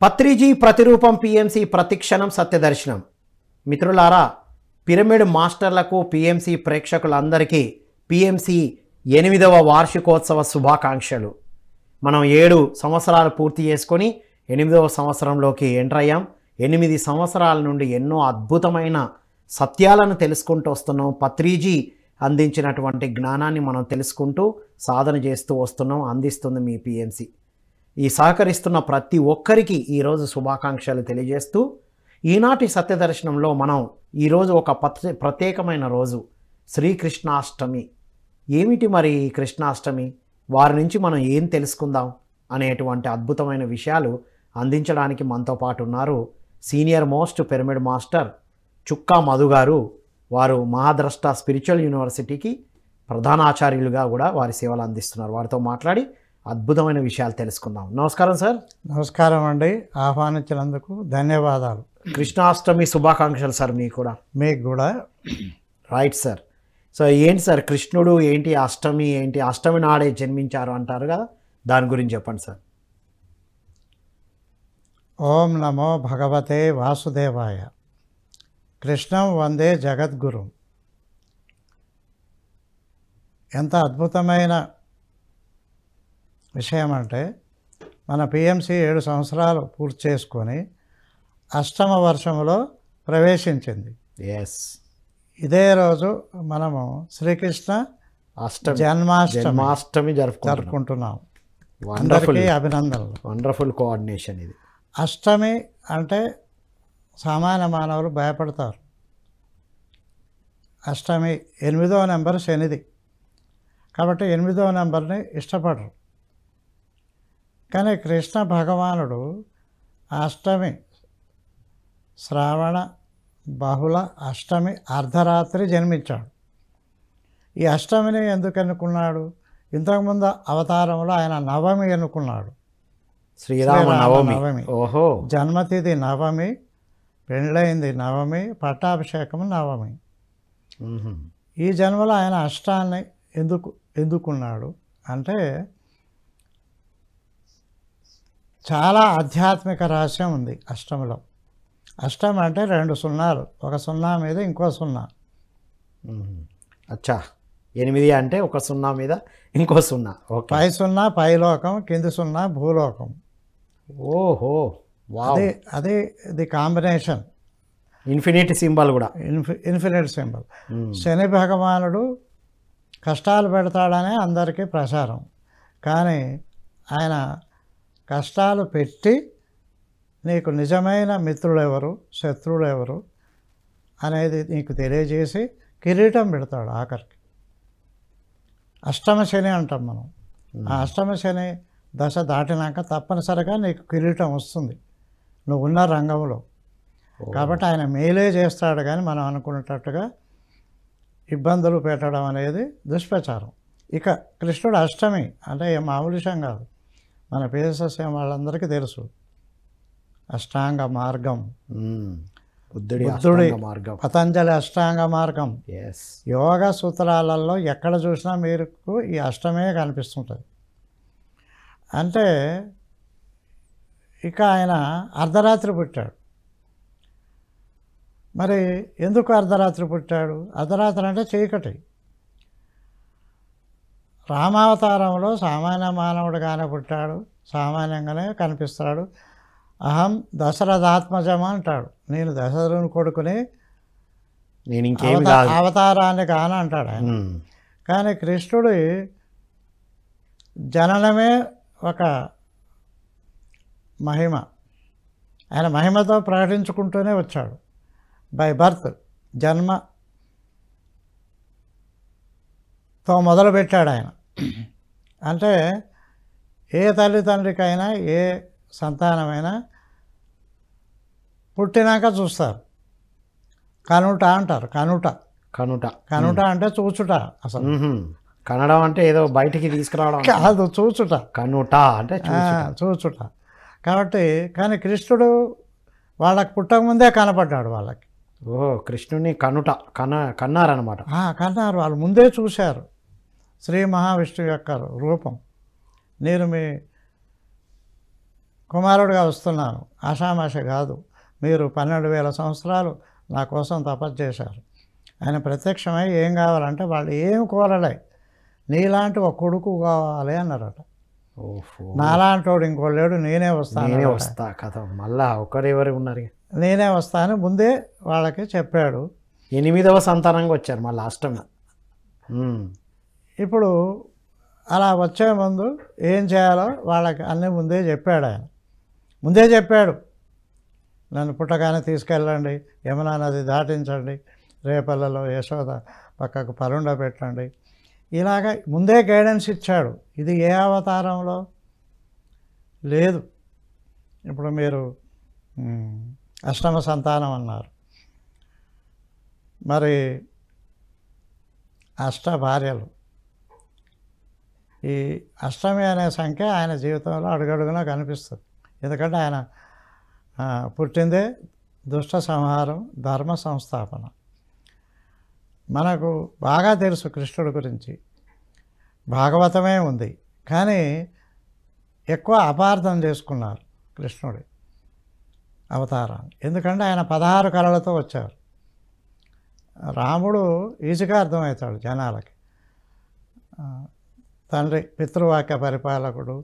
పత్రిజీ ప్రతిరూపం పిఎంసి ప్రతిక్షణం సత్యదర్శనం. మిత్రులారా, పిరమిడ్ మాస్టర్లకు పిఎంసి ప్రేక్షకులందరికీ పిఎంసి 8వ వార్షికోత్సవ శుభాకాంక్షలు. మనం 7 సంవత్సరాలు పూర్తి చేసుకొని 8వ సంవత్సరంలోకి ఎంటర్ అయ్యాం. 8 సంవత్సరాల నుండి ఎన్నో అద్భుతమైన సత్యాలను తెలుసుకుంటూ వస్తున్నాం. పత్రిజీ అందించినటువంటి జ్ఞానాన్ని మనం తెలుసుకుంటూ సాధన చేస్తూ వస్తున్నాం. అందిస్తుంది మీ పిఎంసి. ఈ సహకరిస్తున్న ప్రతి ఒక్కరికి ఈరోజు శుభాకాంక్షలు తెలియజేస్తూ, ఈనాటి సత్యదర్శనంలో మనం ఈరోజు ఒక ప్రత్యేకమైన రోజు, శ్రీకృష్ణాష్టమి. ఏమిటి మరి కృష్ణాష్టమి, వారి నుంచి మనం ఏం తెలుసుకుందాం అనేటువంటి అద్భుతమైన విషయాలు అందించడానికి మనతో పాటు ఉన్నారు సీనియర్ మోస్ట్ పిరమిడ్ మాస్టర్ చుక్కా మధు గారు. వారు మహాద్రష్ట స్పిరిచువల్ యూనివర్సిటీకి ప్రధానాచార్యులుగా కూడా వారి సేవలు అందిస్తున్నారు. వారితో మాట్లాడి అద్భుతమైన విషయాలు తెలుసుకుందాం. నమస్కారం సార్. నమస్కారం అండి, ఆహ్వానించినందుకు ధన్యవాదాలు. కృష్ణాష్టమి శుభాకాంక్షలు సార్. మీకు కూడా రైట్ సార్. సో ఏంటి సార్ కృష్ణుడు ఏంటి, అష్టమి ఏంటి, అష్టమి నాడే జన్మించారు అంటారు కదా, దాని గురించి చెప్పండి సార్. ఓం నమో భగవతే వాసుదేవాయ. కృష్ణం వందే జగద్గురు. ఎంత అద్భుతమైన విషయం అంటే, మన పిఎంసి 7 సంవత్సరాలు పూర్తి చేసుకొని అష్టమ వర్షంలో ప్రవేశించింది. ఎస్, ఇదే రోజు మనము శ్రీకృష్ణ జన్మాష్టమి జరుపుకుంటున్నాం. అందరికీ అభినందనలు. వండర్ఫుల్ కోఆర్డినేషన్ ఇది. అష్టమి అంటే సామాన్య మానవులు భయపడతారు. అష్టమి 8వ నెంబర్ శనిది, కాబట్టి 8వ నెంబర్ని ఇష్టపడరు. కానీ కృష్ణ భగవానుడు అష్టమి, శ్రావణ బహుళ అష్టమి అర్ధరాత్రి జన్మించాడు. ఈ అష్టమిని ఎందుకు ఎన్నుకున్నాడు? ఇంతకుముందు అవతారంలో ఆయన నవమి ఎన్నుకున్నాడు. శ్రీరామ నవమి. ఓహో. జన్మతిథి నవమి, పెళ్ళయింది నవమి, పట్టాభిషేకం నవమి. ఈ జన్మలో ఆయన అష్టాన్ని ఎందుకున్నాడు అంటే, చాలా ఆధ్యాత్మిక రహస్యం ఉంది అష్టమిలో. అష్టమి అంటే 2 సున్నాలు, ఒక సున్నా మీద ఇంకో సున్నా. అచ్చా, 8 అంటే ఒక సున్నా మీద ఇంకో సున్నా. పై సున్నా పైలోకం, కింది సున్నా భూలోకం. ఓహో, అది ది కాంబినేషన్. ఇన్ఫినిటీ సింబల్ కూడా, ఇన్ఫినిట్ సింబల్. శని భగవానుడు కష్టాలు పెడతాడనే అందరికీ ప్రచారం, కానీ ఆయన కష్టాలు పెట్టి నీకు నిజమైన మిత్రులు ఎవరు, శత్రువులు ఎవరు అనేది నీకు తెలియజేసి కిరీటం పెడతాడు ఆఖరికి. అష్టమ శని అంటాం మనం. ఆ అష్టమ శని దశ దాటినాక తప్పనిసరిగా నీకు కిరీటం వస్తుంది నువ్వు ఉన్న రంగంలో. కాబట్టి ఆయన మేలే చేస్తాడు, కానీ మనం అనుకునేటట్టుగా ఇబ్బందులు పెట్టడం అనేది దుష్ప్రచారం. ఇక కృష్ణుడు అష్టమి అంటే మామూలు విషయం కాదు. మన పిఎస్ఎస్ఎం వాళ్ళందరికీ తెలుసు అష్టాంగ మార్గం, బుద్ధుడి పతంజలి అష్టాంగ మార్గం. యోగ సూత్రాలలో ఎక్కడ చూసినా మీకు ఈ అష్టమే కనిపిస్తుంటుంది. అంటే ఇక ఆయన అర్ధరాత్రి పుట్టాడు. మరి ఎందుకు అర్ధరాత్రి పుట్టాడు? అర్ధరాత్రి అంటే చీకటి. రామావతారంలో సామాన్య మానవుడిగానే పుట్టాడు, సామాన్యంగానే కనిపిస్తాడు. అహం దశరథాత్మజం అంటాడు, నేను దశరథుని కొడుకుని, నేను అవతారాన్ని కాను అంటాడు ఆయన. కానీ కృష్ణుడి జననమే ఒక మహిమ. ఆయన మహిమతో ప్రకటించుకుంటూనే వచ్చాడు. బై బర్త్, జన్మతో మొదలుపెట్టాడు ఆయన. అంటే ఏ తల్లిదండ్రికైనా ఏ సంతానమైనా పుట్టినాక చూస్తారు. కనుట అంటారు. కనుట అంటే చూచుట. అసలు కనడం అంటే ఏదో బయటికి తీసుకురావడం కాదు, చూచుట. కనుట అంటే చూచుట. కాబట్టి కానీ కృష్ణుడు వాళ్ళకి పుట్టకముందే కనపడ్డాడు వాళ్ళకి. ఓహో, కృష్ణుడిని కన్నారనమాట. కన్నారు, వాళ్ళు ముందే చూశారు శ్రీ మహావిష్ణువు యొక్క రూపం. నేను మీ కుమారుడిగా వస్తున్నాను, ఆషామాష కాదు, మీరు 12,000 సంవత్సరాలు నా కోసం తపస్సు చేశారు. ఆయన ప్రత్యక్షమై ఏం కావాలంటే వాళ్ళు ఏం కోరలే, నీలాంటి ఒక కొడుకు కావాలి అన్నారట. ఓహో, నాలాంటోడు ఇంకోలేడు, నేనే వస్తాను, నేనే వస్తా కథ. మళ్ళా ఒకరెవరు ఉన్నారు? నేనే వస్తాను ముందే వాళ్ళకి చెప్పాడు. 8వ సంతానంగా వచ్చారు మళ్ళీ అష్టమి. ఇప్పుడు అలా వచ్చే ముందు ఏం చేయాలో వాళ్ళకి అన్నీ ముందే చెప్పాడు. ఆయన ముందే చెప్పాడు, నన్ను పుట్టగానే తీసుకెళ్ళండి, యమునా నది దాటించండి, రేపల్లలో యశోద పక్కకు పరుండ పెట్టండి, ఇలాగ ముందే గైడెన్స్ ఇచ్చాడు. ఇది ఏ అవతారంలో లేదు. ఇప్పుడు మీరు అష్టమ సంతానం అన్నారు, మరి అష్ట భార్యలు, ఈ అష్టమి అనే సంఖ్య ఆయన జీవితంలో అడుగడుగునా కనిపిస్తుంది. ఎందుకంటే ఆయన పుట్టిందే దుష్ట సంహారం, ధర్మ సంస్థాపన. మనకు బాగా తెలుసు కృష్ణుడి గురించి, భాగవతమే ఉంది, కానీ ఎక్కువ అపార్థం చేసుకున్నారు కృష్ణుడి అవతారాన్ని. ఎందుకంటే ఆయన 16 కళలతో వచ్చారు. రాముడు ఈజీగా అర్థమవుతాడు జనాలకి. తండ్రి పితృవాక్య పరిపాలకుడు,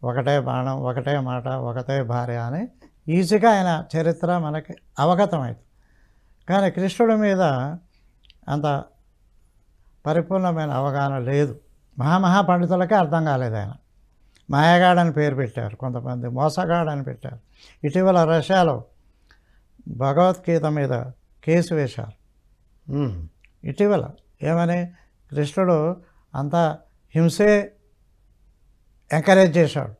ఒకటే బాణం, ఒకటే మాట, ఒకటే భార్య అని ఈజీగా ఆయన చరిత్ర మనకి అవగతమవుతుంది. కానీ కృష్ణుడి మీద అంత పరిపూర్ణమైన అవగాహన లేదు. మహామహా పండితులకే అర్థం కాలేదు. ఆయన మాయగాడని పేరు పెట్టారు, కొంతమంది మోసగాడని పెట్టారు. ఇటీవల రష్యాలో భగవద్గీత మీద కేసు వేశారు. ఇటీవల ఏమని, కృష్ణుడు అంతా హింసే ఎంకరేజ్ చేశాడు,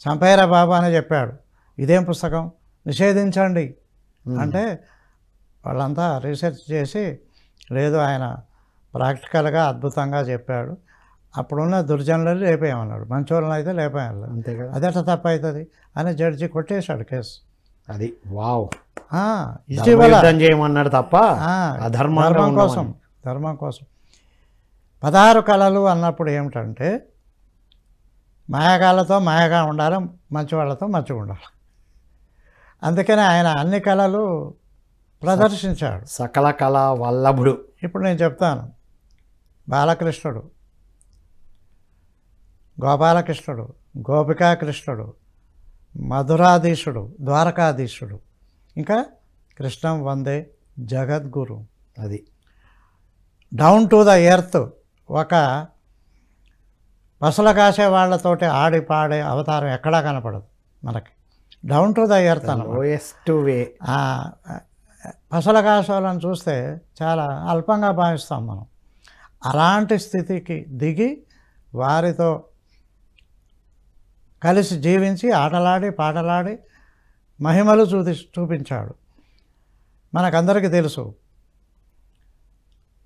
చంపేరా బాబా అని చెప్పాడు. ఇదేం పుస్తకం, నిషేధించండి అంటే వాళ్ళంతా రీసెర్చ్ చేసి, లేదు ఆయన ప్రాక్టికల్గా అద్భుతంగా చెప్పాడు, అప్పుడున్న దుర్జనులను లేపేయమన్నాడు, మంచోళ్ళని అయితే లేపేయాలి, అంతే కదా, అదెట్లా తప్పవుతుంది అని జడ్జి కొట్టేశాడు కేసు. అది వావ్, ఇటీవల చేయమన్నాడు తప్ప ధర్మం కోసం 16 కళలు అన్నప్పుడు ఏమిటంటే, మాయగాళ్ళతో మాయగా ఉండాలి, మంచి వాళ్ళతో మంచిగా ఉండాలి. అందుకనే ఆయన అన్ని కళలు ప్రదర్శించాడు. సకల కళ వల్లభుడు. ఇప్పుడు నేను చెప్తాను, బాలకృష్ణుడు, గోపాలకృష్ణుడు, గోపికాకృష్ణుడు, మధురాధీశుడు, ద్వారకాధీశుడు, ఇంకా కృష్ణం వందే జగద్గురు. అది డౌన్ టు ద ఎర్త్, ఒక పసల కాసే వాళ్ళతోటి ఆడి పాడే అవతారం ఎక్కడా కనపడదు మనకి. డౌన్ టు ద ఎర్త్ అన్నమాట. పసల కాసేవాళ్ళని చూస్తే చాలా అల్పంగా భావిస్తాం మనం. అలాంటి స్థితికి దిగి వారితో కలిసి జీవించి ఆటలాడి పాటలాడి మహిమలు చూపించాడు. మనకందరికీ తెలుసు,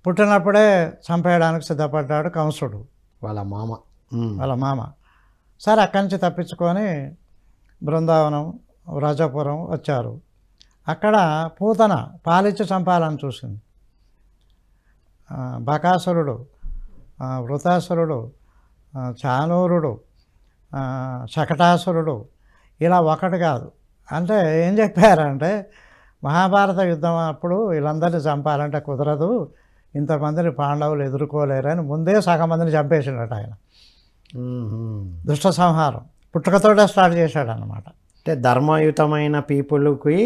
పుట్టినప్పుడే చంపేయడానికి సిద్ధపడ్డాడు కంసుడు, వాళ్ళ మామ. సరే, అక్కడి నుంచి తప్పించుకొని బృందావనం, వ్రజపురం వచ్చారు. అక్కడ పూతన పాలిచ్చి చంపాలని చూసింది. బకాసురుడు, వృతాసురుడు, చానూరుడు, శకటాసురుడు, ఇలా ఒకటి కాదు. అంటే ఏం చెప్పారంటే, మహాభారత యుద్ధం అప్పుడు వీళ్ళందరినీ చంపాలంటే కుదరదు, ఇంతమందిని పాండవులు ఎదుర్కోలేరని ముందే సగం మందిని చంపేసినట్టు ఆయన. దుష్ట సంహారం పుట్టుకతోటే స్టార్ట్ చేశాడు అన్నమాట. అంటే ధర్మయుతమైన పీపుల్కి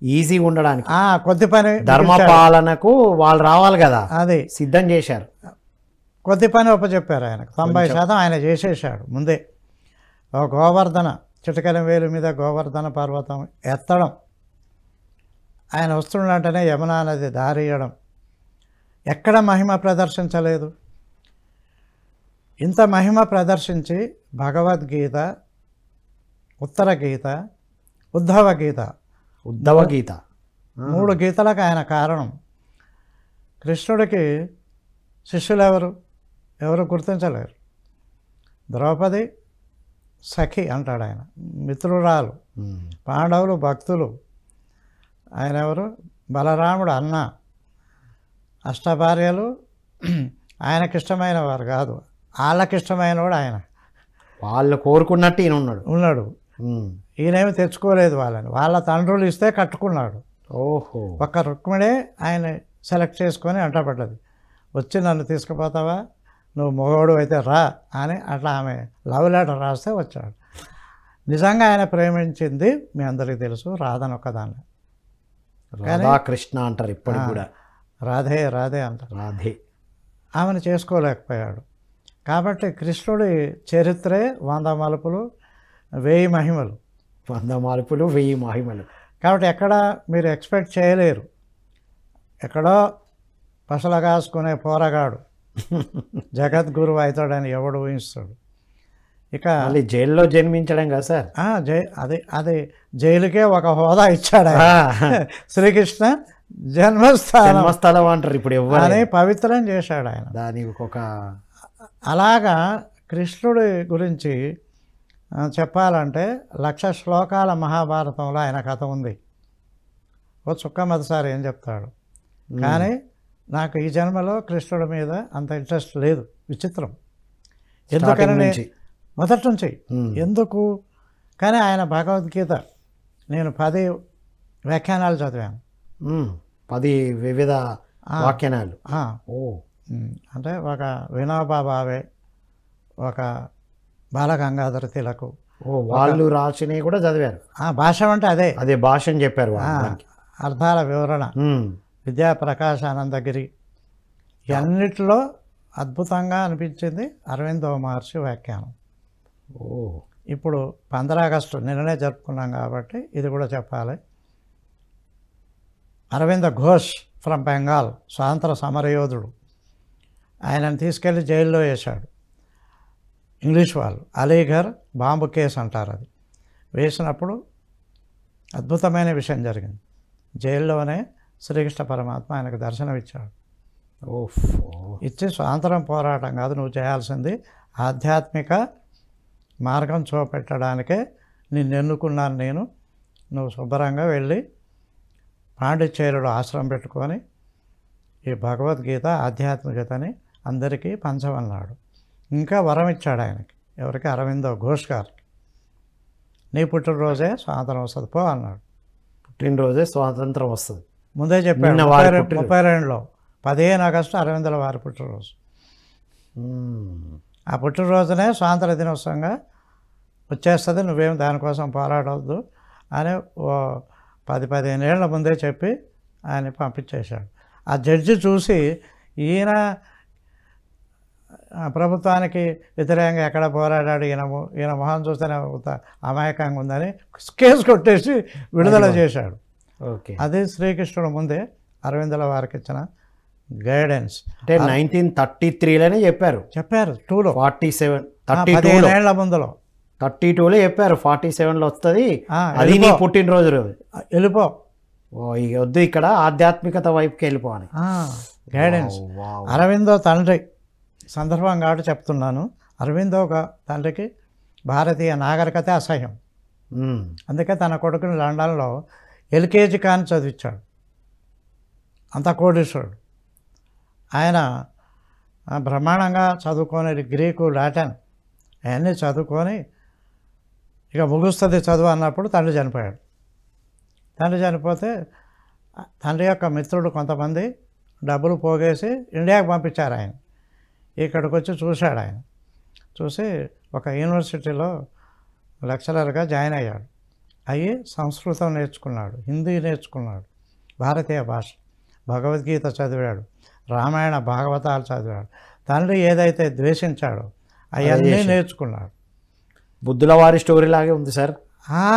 ఈజీ ఉండడానికి, కొద్ది పని, ధర్మ పాలనకు వాళ్ళు రావాలి కదా, అది సిద్ధం చేశారు. కొద్ది పని ఒప్పచెప్పారు ఆయనకు. 90% ఆయన చేసేసాడు ముందే. గోవర్ధన, చిటికెన వేలు మీద గోవర్ధన పర్వతం ఎత్తడం, ఆయన వస్తుండంటేనే యమునా నది దారియడం, ఎక్కడ మహిమ ప్రదర్శించలేదు. ఇంత మహిమ ప్రదర్శించి భగవద్గీత, ఉత్తర గీత, ఉద్ధవ గీత 3 గీతలకు ఆయన కారణం. కృష్ణుడికి శిష్యులు ఎవరు గుర్తించలేరు. ద్రౌపది సఖి అంటాడు ఆయన, మిత్రురాలు. పాండవులు భక్తులు, ఆయన ఎవరు, బలరాముడు అన్న. అష్టభార్యలు ఆయనకిష్టమైన వారు కాదు, వాళ్ళకిష్టమైన వాడు ఆయన. వాళ్ళు కోరుకున్నట్టు ఈయన ఉన్నాడు. ఉన్నాడు. ఉమ్. ఈయనేమి తెచ్చుకోలేదు వాళ్ళని, వాళ్ళ తండ్రులు ఇస్తే కట్టుకున్నాడు. ఓహో. ఒక్క రుక్మిణే ఆయన సెలెక్ట్ చేసుకొని అంటపడ్డది. వచ్చి నన్ను తీసుకుపోతావా, నువ్వు మగవాడు అయితే రా అని అట్లా ఆమె లవ్ లెటర్ రాస్తే వచ్చాడు. నిజంగా ఆయన ప్రేమించింది మీ అందరికీ తెలుసు, రాధను ఒక్కదాన్ని. రాధాకృష్ణ అంటారు ఇప్పటికి కూడా. రాధే రాధే అంటారు. రాధే. ఆమెను చేసుకోలేకపోయాడు. కాబట్టి కృష్ణుడి చరిత్రే 100 మలుపులు 1000 మహిమలు. 100 మలుపులు 1000 మహిమలు. కాబట్టి ఎక్కడ మీరు ఎక్స్పెక్ట్ చేయలేరు. ఎక్కడో పసలగాసుకునే పోరగాడు జగద్గురువు అవుతాడని ఎవడు ఊహిస్తాడు. ఇక మళ్ళీ జైల్లో జన్మించడం కదా సార్. అది జైలుకే ఒక హోదా ఇచ్చాడు ఆయన. శ్రీకృష్ణ జన్మస్థలం అంటారు ఇప్పుడు ఎవరు అని పవిత్రం చేశాడు ఆయన. దానికి ఒక అలాగా కృష్ణుడి గురించి చెప్పాలంటే 1,00,000 శ్లోకాల మహాభారతంలో ఆయన కథ ఉంది. ఓ చుక్క మొదటిసారి ఏం చెప్తాడు. కానీ నాకు ఈ జన్మలో కృష్ణుడి మీద అంత ఇంట్రెస్ట్ లేదు. విచిత్రం. ఎందుకని మొదటి నుంచి ఎందుకు. కానీ ఆయన భగవద్గీత నేను 10 వ్యాఖ్యానాలు చదివాను. 10 వివిధ వ్యాఖ్యానాలు. అంటే ఒక వినోబా భావే, ఒక బాలగంగాధర తిలక్ వాళ్ళు రాసినవి కూడా చదివారు. భాష అంటే అదే భాష అని చెప్పారు. అర్థాల వివరణ, విద్యాప్రకాశానందగిరి, ఇవన్నిటిలో అద్భుతంగా అనిపించింది అరవిందో మహర్షి వ్యాఖ్యానం. ఇప్పుడు 15 ఆగస్టు నిన్ననే జరుపుకున్నాం కాబట్టి ఇది కూడా చెప్పాలి. అరవింద ఘోష్ ఫ్రమ్ బెంగాల్, స్వాతంత్ర సమరయోధుడు. ఆయనను తీసుకెళ్ళి జైల్లో వేశాడు ఇంగ్లీష్ వాళ్ళు. అలీఘర్ బాంబు కేసు అంటారు. అది వేసినప్పుడు అద్భుతమైన విషయం జరిగింది. జైల్లోనే శ్రీకృష్ణ పరమాత్మ ఆయనకు దర్శనం ఇచ్చాడు. ఇచ్చి స్వాతంత్రం పోరాటం కాదు నువ్వు చేయాల్సింది, ఆధ్యాత్మిక మార్గం చూపెట్టడానికే నిన్ను ఎన్నుకున్నాను నేను. నువ్వు శుభ్రంగా వెళ్ళి పాండిచ్చేరులో ఆశ్రమం పెట్టుకొని ఈ భగవద్గీత ఆధ్యాత్మికతని అందరికీ పంచమన్నాడు. ఇంకా వరం ఇచ్చాడు ఆయనకి. ఎవరికి? అరవిందో ఘోష్ గారికి. నీ పుట్టినరోజే స్వాతంత్రం వస్తుంది పో అన్నాడు. పుట్టినరోజే స్వాతంత్రం వస్తుంది ముందే చెప్పాడు. 32లో 15 ఆగస్టు అరవిందుల వారి పుట్టినరోజు. ఆ పుట్టినరోజునే స్వాతంత్ర దినోత్సవంగా వచ్చేస్తుంది, నువ్వేం దానికోసం పోరాడవద్దు అని 10-15 ఏళ్ల ముందే చెప్పి ఆయన పంపించేశాడు. ఆ జడ్జి చూసి ఈయన ప్రభుత్వానికి వ్యతిరేకంగా ఎక్కడ పోరాడాడు, ఈయన మొహం చూస్తేనే అమాయకంగా ఉందని కేసు కొట్టేసి విడుదల చేశాడు. అది శ్రీకృష్ణుడు ముందే అరవిందుల వారికి ఇచ్చిన గైడెన్స్. అంటే 1933లోనే చెప్పారు 2లో 47 ఏళ్ల ముందులో 32లో చెప్పారు 47లో వస్తుంది, అది నీ పుట్టినరోజు వెళ్ళిపో, ఇక వద్దు ఇక్కడ ఆధ్యాత్మికత వైపుకి వెళ్ళిపోవాలి గైడెన్స్. అరవిందో తండ్రి సందర్భం కాబట్టి చెప్తున్నాను. అరవిందో తండ్రికి భారతీయ నాగరికత అసహ్యం. అందుకే తన కొడుకుని లండన్లో ఎల్కేజీ కాని చదివించాడు. అంత కోటీశ్వరుడు ఆయన. బ్రహ్మాండంగా చదువుకొని గ్రీకు లాటిన్ అవన్నీ చదువుకొని ఇక ముగుస్తుంది చదువు అన్నప్పుడు తండ్రి చనిపోయాడు. తండ్రి చనిపోతే తండ్రి యొక్క మిత్రుడు కొంతమంది డబ్బులు పోగేసి ఇండియాకి పంపించారు. ఆయన ఇక్కడికి వచ్చి చూశాడు. ఆయన చూసి ఒక యూనివర్సిటీలో లెక్చరర్గా జాయిన్ అయ్యాడు. అయ్యి సంస్కృతం నేర్చుకున్నాడు, హిందీ నేర్చుకున్నాడు, భారతీయ భాష, భగవద్గీత చదివాడు, రామాయణ భాగవతాలు చదివాడు. తండ్రి ఏదైతే ద్వేషించాడో అవన్నీ నేర్చుకున్నాడు. బుద్ధుల వారి స్టోరీ లాగే ఉంది సార్.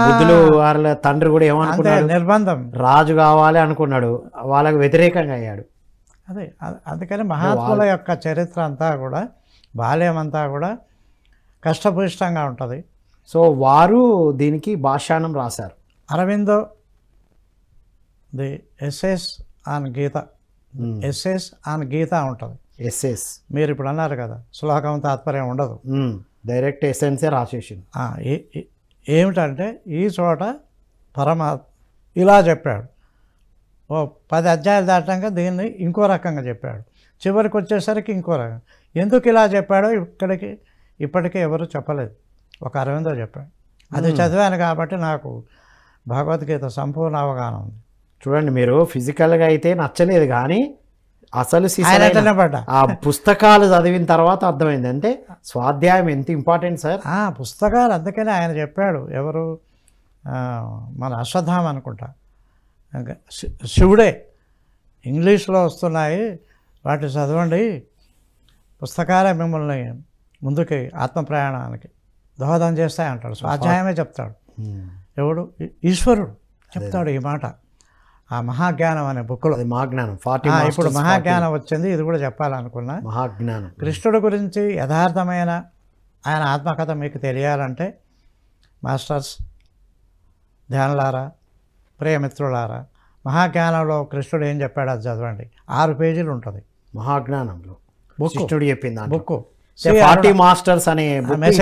బుద్ధులు వాళ్ళ తండ్రి కూడా ఏమనుకున్నాడు, నిర్బంధం, రాజు కావాలి అనుకున్నాడు, వాళ్ళకు వ్యతిరేకంగా అయ్యాడు. అదే అందుకని మహాత్ముల యొక్క చరిత్ర అంతా కూడా, బాల్యం అంతా కూడా కష్టభూయిష్టంగా ఉంటుంది. సో వారు దీనికి భాష్యానం రాశారు. Aurobindo the essays on Gita, essays on Gita ఉంటుంది. ఎస్ఎస్ మీరు ఇప్పుడు అన్నారు కదా, శ్లోకం తాత్పర్యం ఉండదు, డైరెక్ట్ ఎసెన్సే రాసేసింది. ఏమిటంటే ఈ చోట పరమాత్మ ఇలా చెప్పాడు, ఓ 10 అధ్యాయాలు దాటాక దీన్ని ఇంకో రకంగా చెప్పాడు, చివరికి వచ్చేసరికి ఇంకో రకంగా. ఎందుకు ఇలా చెప్పాడో ఇప్పటికీ ఎవరు చెప్పలేదు. ఒక అరవిందో చెప్పాడు. అది చదివాను కాబట్టి నాకు భగవద్గీత సంపూర్ణ అవగాహన ఉంది. చూడండి, మీరు ఫిజికల్గా అయితే నచ్చలేదు కానీ అసలు ఆయన ఎట్లనే పడ్డా. ఆ పుస్తకాలు చదివిన తర్వాత అర్థమైంది. అంటే స్వాధ్యాయం ఎంత ఇంపార్టెంట్ సార్. పుస్తకాలు అందుకనే ఆయన చెప్పాడు. ఎవరు మన అశ్వత్థామ అనుకుంటా, శివుడే ఇంగ్లీష్లో వస్తున్నాయి వాటి చదవండి, పుస్తకాలే మిమ్మల్ని ముందుకి ఆత్మ ప్రయాణానికి దోహదం చేస్తాయి అంటాడు. స్వాధ్యాయమే చెప్తాడు. ఎవడు? ఈశ్వరుడు చెప్తాడు ఈ మాట ఆ మహాజ్ఞానం అనే బుక్లో. అది మహాజ్ఞానం. ఇప్పుడు మహాజ్ఞానం వచ్చింది, ఇది కూడా చెప్పాలనుకున్నా. మహాజ్ఞానం కృష్ణుడి గురించి యథార్థమైన ఆయన ఆత్మకథ మీకు తెలియాలంటే మాస్టర్స్, ధ్యానులారా, ప్రియమిత్రులారా, మహాజ్ఞానంలో కృష్ణుడు ఏం చెప్పాడు అది చదవండి. 6 పేజీలు ఉంటుంది మహాజ్ఞానంలో. కృష్ణుడు చెప్పింది బుక్. 40 మాస్టర్స్ అనే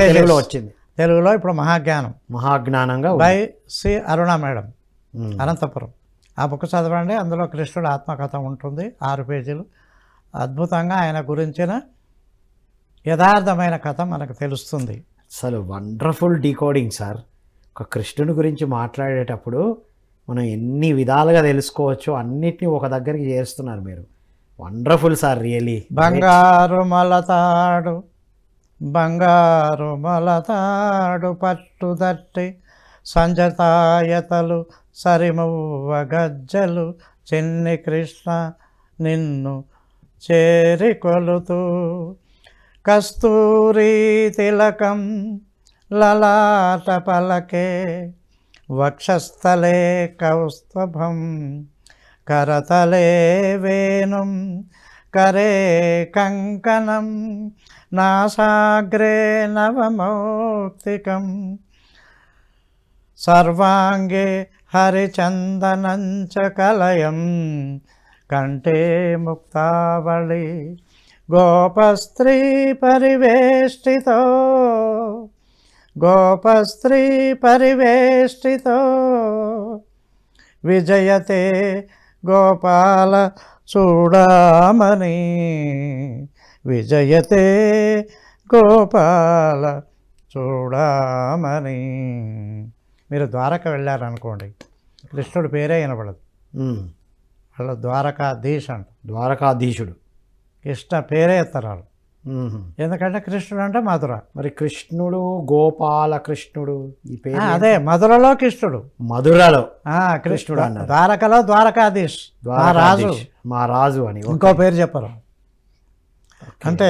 తెలుగులో వచ్చింది. తెలుగులో ఇప్పుడు మహాజ్ఞానం, మహాజ్ఞానంగా by C Aruna madam, Anantapuram. ఆ బుక్ చదవండి. అందులో కృష్ణుడు ఆత్మకథ ఉంటుంది, 6 పేజీలు. అద్భుతంగా ఆయన గురించిన యథార్థమైన కథ మనకు తెలుస్తుంది. అసలు వండర్ఫుల్ డీకోడింగ్ సార్. ఒక కృష్ణుడి గురించి మాట్లాడేటప్పుడు మనం ఎన్ని విధాలుగా తెలుసుకోవచ్చు అన్నిటినీ ఒక దగ్గరికి చేస్తున్నారు మీరు. Wonderful sir, really. బంగారు మలతాడు, బంగారు మలతాడు పట్టుదట్టి సంజతాయతలు సరిమువ్వ గజ్జలు చిన్ని కృష్ణ నిన్ను చేరి కొలుతూ కస్తూరి తిలకం లలాట పలకే వక్షస్థలే కౌస్తభం కరతలే వేణుం కరే కంకణం నాసాగ్రే నవమౌక్తికం సర్వాంగే హరిచందనంచ కలయం కంఠే ముక్తావళి గోపస్త్రీ పరివేష్టితో గోపస్త్రీ పరివేష్టితో విజయతే గోపాల చూడామణి విజయతే గోపాల చూడామణి. మీరు ద్వారక వెళ్ళారనుకోండి, కృష్ణుడి పేరే వినపడదు. వాళ్ళు ద్వారకాధీశ్ అంట. ద్వారకాధీశుడు కృష్ణ పేరే ఎత్తరాలు. ఎందుకంటే కృష్ణుడు అంటే మధుర. మరి కృష్ణుడు గోపాల కృష్ణుడు ఈ పేరు అదే మధురలో కృష్ణుడు, మధురలో కృష్ణుడు అన్నారు. ద్వారకలో ద్వారకాధీశ్, మా రాజు అని ఇంకో పేరు చెప్పరు. అంటే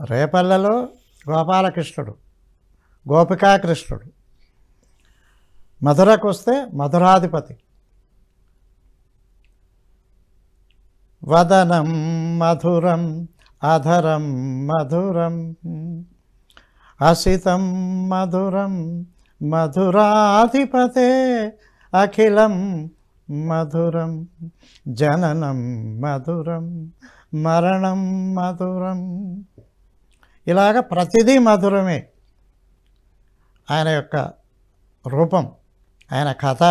రేపల్లెలో గోపాలకృష్ణుడు, గోపికాకృష్ణుడు. మధురకు వస్తే మధురాధిపతి. వదనం మధురం అధరం మధురం అసితం మధురం మధురాధిపతే అఖిలం మధురం జననం మధురం మరణం మధురం. ఇలాగ ప్రతిదీ మధురమే. ఆయన యొక్క రూపం, ఆయన కథ,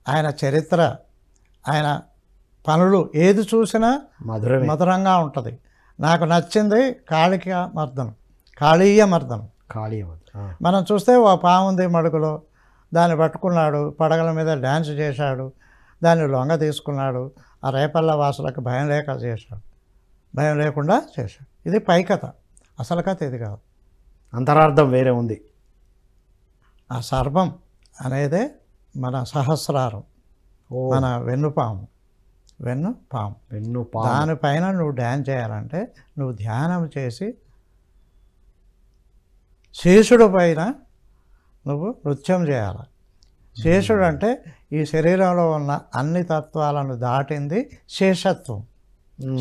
ఆయన చరిత్ర, ఆయన పనులు ఏది చూసినా మధురంగా ఉంటుంది. నాకు నచ్చింది కాళిక మర్దనం, కాళీయ మర్దనం. మనం చూస్తే ఓ పాముంది మడుగులో, దాన్ని పట్టుకున్నాడు, పడగల మీద డ్యాన్స్ చేశాడు, దాన్ని లొంగ తీసుకున్నాడు. ఆ రేపల్ల వాసులకు భయం లేకుండా చేశాడు. ఇది పై కథ, అసలు కథ ఇది కాదు. అంతరార్థం వేరే ఉంది. ఆ సర్పం అనేదే మన సహస్రారం, మన వెన్నుపాము. దానిపైన నువ్వు డ్యాన్స్ చేయాలంటే నువ్వు ధ్యానం చేసి శేషుడు పైన నువ్వు నృత్యం చేయాలి. శేషుడు అంటే ఈ శరీరంలో ఉన్న అన్ని తత్వాలను దాటింది శేషత్వం.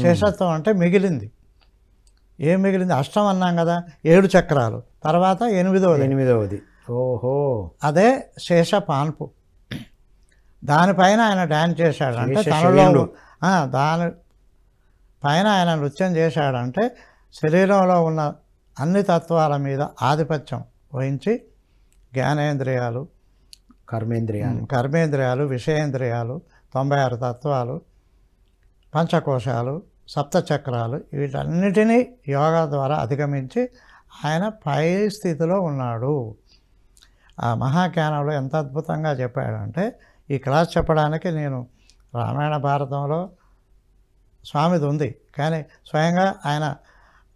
శేషత్వం అంటే మిగిలింది. ఏం మిగిలింది? అష్టం అన్నాం కదా, 7 చక్రాలు, తర్వాత 8వది. ఓహో, అదే శేష పాన్పు. దానిపైన ఆయన డ్యాన్స్ చేశాడంటే, తనలో దానిపైన ఆయన నృత్యం చేశాడంటే శరీరంలో ఉన్న అన్ని తత్వాల మీద ఆధిపత్యం వహించి జ్ఞానేంద్రియాలు, కర్మేంద్రియాలు, విషయేంద్రియాలు, 96 తత్వాలు, పంచకోశాలు, సప్త చక్రాలు వీటన్నిటినీ యోగా ద్వారా అధిగమించి ఆయన పై స్థితిలో ఉన్నాడు. ఆ మహాజ్ఞానంలో ఎంత అద్భుతంగా చెప్పాడంటే, ఈ క్లాస్ చెప్పడానికి నేను రామాయణ భారతంలో స్వామిది ఉంది, కానీ స్వయంగా ఆయన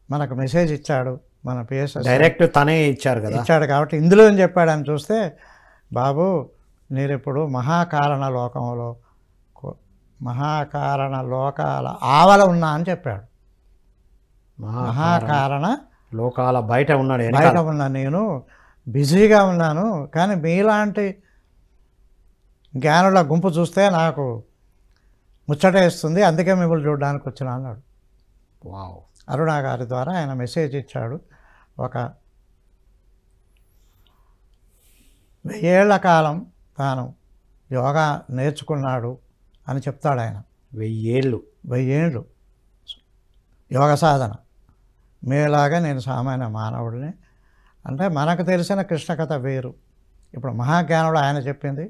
మనకు మెసేజ్ ఇచ్చాడు, మన పిఎస్ఎస్ డైరెక్ట్ తనే ఇచ్చారు కదా, ఇచ్చాడు. కాబట్టి ఇందులో ఏం చెప్పాడని చూస్తే, బాబు మీరు ఇప్పుడు మహాకారణ లోకంలో మహాకారణ లోకాల ఆవల ఉన్నా అని చెప్పాడు. మహాకారణ లోకాల బయట ఉన్నాడు, బయట ఉన్నా, నేను బిజీగా ఉన్నాను, కానీ మీలాంటి జ్ఞానుల గుంపు చూస్తే నాకు ముచ్చటేస్తుంది, అందుకే మిమ్మల్ని చూడడానికి వచ్చిన అన్నాడు. వావ్. అరుణ గారి ద్వారా ఆయన మెసేజ్ ఇచ్చాడు. ఒక 1000 ఏళ్ల కాలం తాను యోగా నేర్చుకున్నాడు అని చెప్తాడు ఆయన. 1000 ఏళ్ళు 1000 ఏళ్ళు యోగ సాధన. మేలాగా నేను సామాన్య మానవుడిని అంటే మనకు తెలిసిన కృష్ణ కథ వేరు. ఇప్పుడు మహాజ్ఞానుడు ఆయన చెప్పింది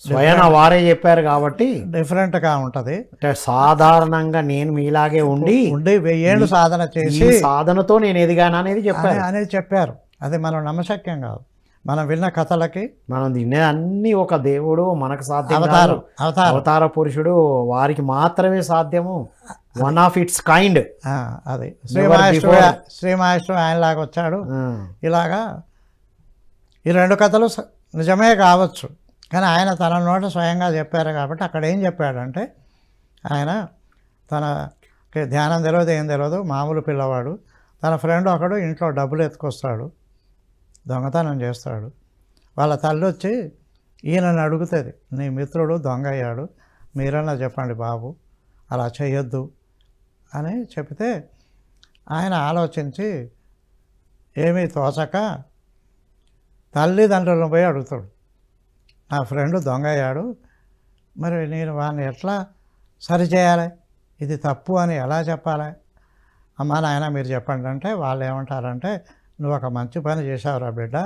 స్వయం వారే చెప్పారు కాబట్టి డిఫరెంట్గా ఉంటుంది. అంటే సాధారణంగా నేను మీలాగే ఉండి 1000 ఏళ్ళు సాధన చేసి సాధనతో నేను ఎదిగాను అనేది చెప్పారు అనేది చెప్పారు. అది మనం నమ్మశక్యం కాదు. మనం విన్న కథలకి మనం తినే అన్ని ఒక దేవుడు మనకు సాధ్యం, అవతార పురుషుడు వారికి మాత్రమే సాధ్యము, వన్ ఆఫ్ ఇట్స్ కైండ్. అది శ్రీ మహేశ్వరు ఆయనలాగా వచ్చాడు. ఇలాగా ఈ 2 కథలు నిజమే కావచ్చు, కానీ ఆయన తన నోట స్వయంగా చెప్పారు. కాబట్టి అక్కడ ఏం చెప్పాడంటే, ఆయన తనకి ధ్యానం తెలియదు, ఏం తెలియదు, మామూలు పిల్లవాడు. తన ఫ్రెండ్ ఒకడు ఇంట్లో డబ్బులు ఎత్తుకొస్తాడు, దొంగతనం చేస్తాడు. వాళ్ళ తల్లి వచ్చి ఈయనని అడుగుతుంది, నీ మిత్రుడు దొంగ అయ్యాడు, మీరన్నా చెప్పండి బాబు, అలా చేయొద్దు అని చెప్తే ఆయన ఆలోచించి ఏమీ తోచక తల్లిదండ్రులను పోయి అడుగుతాడు, నా ఫ్రెండ్ దొంగ అయ్యాడు, మరి నేను వాడిని ఎట్లా సరిచేయాలి, ఇది తప్పు అని ఎలా చెప్పాలి, అమ్మా నాయన మీరు చెప్పండి అంటే వాళ్ళు ఏమంటారంటే, నువ్వు ఒక మంచి పని చేసావురా బిడ్డ,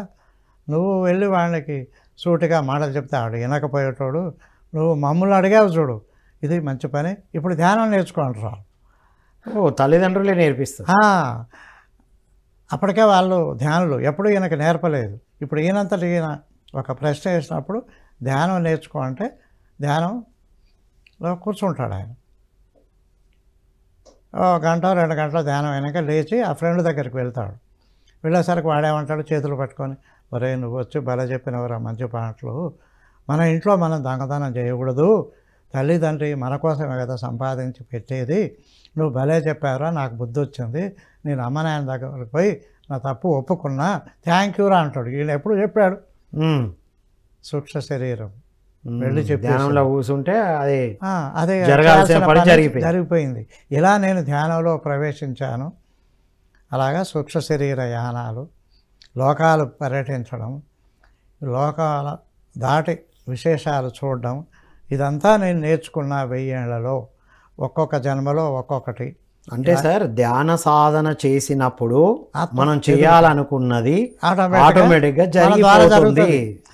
నువ్వు వెళ్ళి వాడికి సూటిగా మాటలు చెప్తే ఆడు వినకపోయేటోడు, నువ్వు మమ్మల్ని అడిగావు చూడు, ఇది మంచి పని, ఇప్పుడు ధ్యానం నేర్చుకుంటారు. తల్లిదండ్రులే నేర్పిస్తారు. అప్పటికే వాళ్ళు ధ్యానులు, ఎప్పుడు ఈయనకి నేర్పలేదు. ఇప్పుడు ఈయనంతటి ఈయన ఒక ప్రశ్న వేసినప్పుడు ధ్యానం నేర్చుకో అంటే ధ్యానంలో కూర్చుంటాడు ఆయన. 1 గంట 2 గంటల ధ్యానం అయినాక లేచి ఆ ఫ్రెండ్ దగ్గరికి వెళ్తాడు. వెళ్ళేసరికి వాడేమంటాడు, చేతులు పట్టుకొని, ఒరే నువ్వు వచ్చి భలే చెప్పినవరా మంచి పాటలు, మన ఇంట్లో మనం దొంగతనం చేయకూడదు, తల్లిదండ్రి మన కోసమే కదా సంపాదించి పెట్టేది, నువ్వు భలే చెప్పావురా, నాకు బుద్ధి వచ్చింది, నేను అమ్మ నాయన దగ్గరికి పోయి నా తప్పు ఒప్పుకున్నా, థ్యాంక్ యూరా అంటాడు. వీళ్ళు ఎప్పుడు చెప్పాడు, సూక్ష్మ శరీరం వెళ్ళి ధ్యానంలో కూర్చుంటే అదే జరిగిపోయింది. ఇలా నేను ధ్యానంలో ప్రవేశించాను. అలాగా సూక్ష్మ శరీర యానాలు, లోకాలు పర్యటించడం, లోకాల దాటి విశేషాలు చూడడం, ఇదంతా నేను నేర్చుకున్న 1000 ఏళ్లలో, ఒక్కొక్క జన్మలో ఒక్కొక్కటి. అంటే సార్ ధ్యాన సాధన చేసినప్పుడు మనం చేయాలనుకున్నది ఆటోమేటిక్గా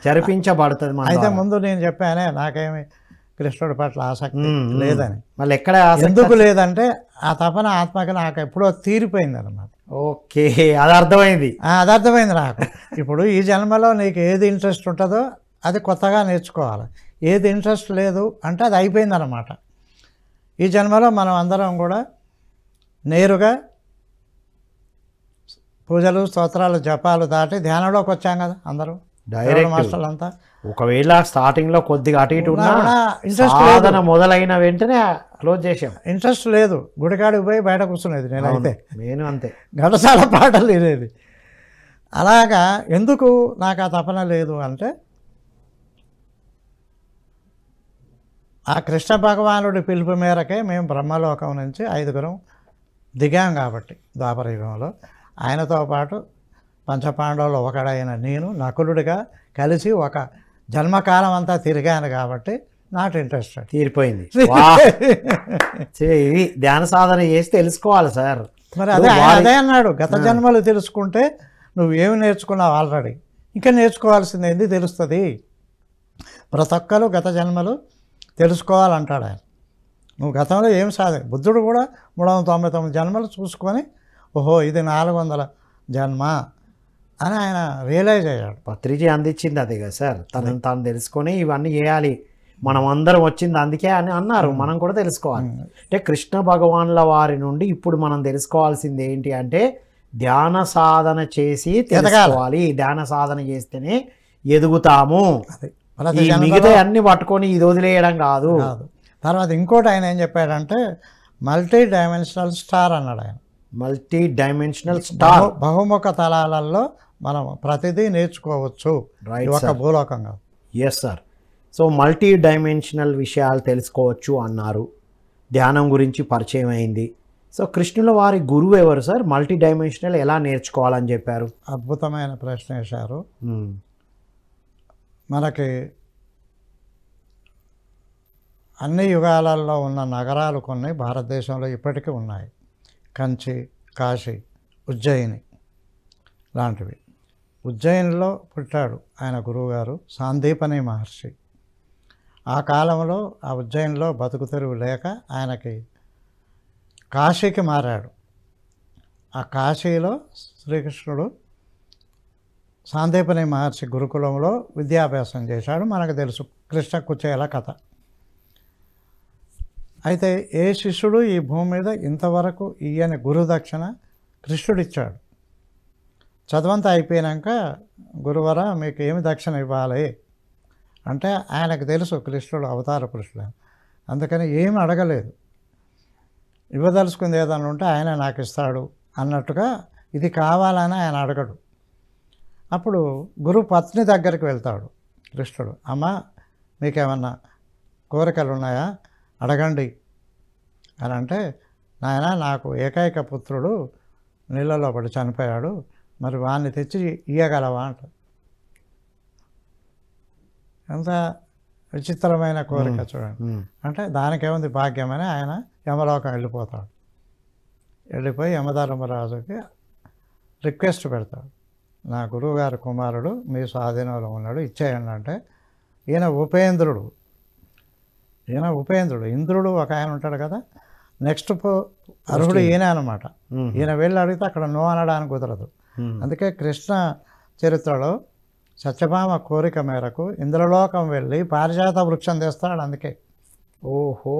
జరిపించబడుతుంది. అయితే ముందు నేను చెప్పానే నాకేమి కృష్ణుడి పట్ల ఆసక్తి లేదని. మళ్ళీ ఎక్కడ ఎందుకు లేదంటే ఆ తపన ఆత్మకి నాకు ఎప్పుడో తీరిపోయింది అనమాట. ఓకే, అది అర్థమైంది. అది అర్థమైంది నాకు. ఇప్పుడు ఈ జన్మలో నీకు ఏది ఇంట్రెస్ట్ ఉంటుందో అది కొత్తగా నేర్చుకోవాలి, ఏది ఇంట్రెస్ట్ లేదు అంటే అది అయిపోయింది అన్నమాట. ఈ జన్మలో మనం అందరం కూడా నేరుగా పూజలు స్తోత్రాలు జపాలు దాటి ధ్యానంలోకి వచ్చాం కదా అందరూ డైరెక్ట్ మాస్టర్లు అంతా. ఒకవేళ స్టార్టింగ్ లో కొద్దిగా అటు ఇటు ఇంట్రెస్ట్ సాధన మొదలైన వెంటనే క్లోజ్ చేసాం, ఇంట్రెస్ట్ లేదు, గుడికాడికి పోయి బయట కూర్చునేది నేనైతే, నేను అంతే, ఘంటసాల పాటలు వినేది. అలాగా ఎందుకు నాకు ఆ తపన లేదు అంటే, ఆ కృష్ణ భగవానుడి పిలుపు మేరకే మేము బ్రహ్మలోకం నుంచి 5గురం దిగాం కాబట్టి ద్వాపరయుగంలో ఆయనతో పాటు పంచపాండవులు ఒకడైన నేను నకులుడిగా కలిసి ఒక జన్మకాలం అంతా తిరిగాను కాబట్టి నాట్ ఇంట్రెస్టెడ్. తీరిపోయింది. ఇది ధ్యాన సాధన చేసి తెలుసుకోవాలి సార్. మరి అదే అన్నాడు, గత జన్మలు తెలుసుకుంటే నువ్వు ఏమి నేర్చుకున్నావు ఆల్రెడీ, ఇంకా నేర్చుకోవాల్సింది ఏంది తెలుస్తుంది. ప్రతి ఒక్కరు గత జన్మలు తెలుసుకోవాలంటాడు ఆయన. నువ్వు గతంలో ఏం బుద్ధుడు కూడా 399 జన్మలు చూసుకొని ఓహో ఇది 400 జన్మ అని ఆయన రియలైజ్ అయ్యాడు. పత్రిజీ అందించింది అదే కదా సార్, తనని తాను తెలుసుకొని ఇవన్నీ చేయాలి, మనం అందరం వచ్చింది అందుకే అని అన్నారు. మనం కూడా తెలుసుకోవాలి. అంటే కృష్ణ భగవాన్ల వారి నుండి ఇప్పుడు మనం తెలుసుకోవాల్సింది ఏంటి అంటే ధ్యాన సాధన చేసి తెలుసుకోవాలి. ధ్యాన సాధన చేస్తేనే ఎదుగుతాము. మిగతా అన్ని పట్టుకొని ఇది వదిలేయడం కాదు. తర్వాత ఇంకోటి ఆయన ఏం చెప్పాడంటే మల్టీ డైమెన్షనల్ స్టార్ అన్నాడు ఆయన. మల్టీ డైమెన్షనల్ స్టార్, బహుముఖ తలాలలో మనం ప్రతిదీ నేర్చుకోవచ్చు, ఒక భూలోకం కాదు. Yes sir. So multi dimensional విషయాలు తెలుసుకోవచ్చు అన్నారు. ధ్యానం గురించి పరిచయం అయింది. సో కృష్ణుల వారి గురువు ఎవరు సార్? మల్టీ డైమెన్షనల్ ఎలా నేర్చుకోవాలని చెప్పారు? అద్భుతమైన ప్రశ్న వేశారు. మనకి అన్ని యుగాలలో ఉన్న నగరాలు కొన్ని భారతదేశంలో ఇప్పటికీ ఉన్నాయి. కంచి, కాశీ, ఉజ్జయిని లాంటివి. ఉజ్జయినిలో పుట్టాడు ఆయన గురువుగారు సాందీపని మహర్షి. ఆ కాలంలో ఆ ఉజ్జయినిలో బతుకు తెరువు లేక ఆయనకి కాశీకి మారాడు. ఆ కాశీలో శ్రీకృష్ణుడు సాందీపని మహర్షి గురుకులంలో విద్యాభ్యాసం చేశాడు. మనకు తెలుసు కృష్ణ కుచేల కథ. అయితే ఏ శిష్యుడు ఈ భూమి మీద ఇంతవరకు ఈయన గురుదక్షిణ కృష్ణుడిచ్చాడు. చదవంతా అయిపోయాక గురువర మీకు ఏమి దక్షిణ ఇవ్వాలి అంటే ఆయనకు తెలుసు కృష్ణుడు అవతార పురుషుడు, అందుకని ఏమి అడగలేదు. ఇవ్వదలుచుకుంది ఏదన్నా ఉంటే ఆయన నాకు ఇస్తాడు అన్నట్టుగా ఇది కావాలని ఆయన అడగడు. అప్పుడు గురు పత్ని దగ్గరికి వెళ్తాడు కృష్ణుడు. అమ్మ మీకేమన్నా కోరికలు ఉన్నాయా అడగండి అని అంటే, నాయన నాకు ఏకైక పుత్రుడు నీళ్ళలో పడి చనిపోయాడు, మరి వాడిని తెచ్చి ఇయ్యగలవా అంట. ఎంత విచిత్రమైన కోరిక చూడండి. అంటే దానికేముంది భాగ్యమని ఆయన యమలోకం వెళ్ళిపోతాడు. వెళ్ళిపోయి యమధర్మరాజుకి రిక్వెస్ట్ పెడతాడు, నా గురువుగారి కుమారుడు మీ స్వాధీనంలో ఉన్నాడు, ఇచ్చేయండి అంటే ఈయన ఉపేంద్రుడు. ఇంద్రుడు ఒక ఆయన ఉంటాడు కదా, నెక్స్ట్ అర్హుడు ఈయన అనమాట. ఈయన వెళ్ళి అడిగితే అక్కడ నో అనడానికి కుదరదు. అందుకే కృష్ణ చరిత్రలో సత్యభామ కోరిక మేరకు ఇంద్రలోకం వెళ్ళి పారిజాత వృక్షం తెస్తాడు. అందుకే ఓహో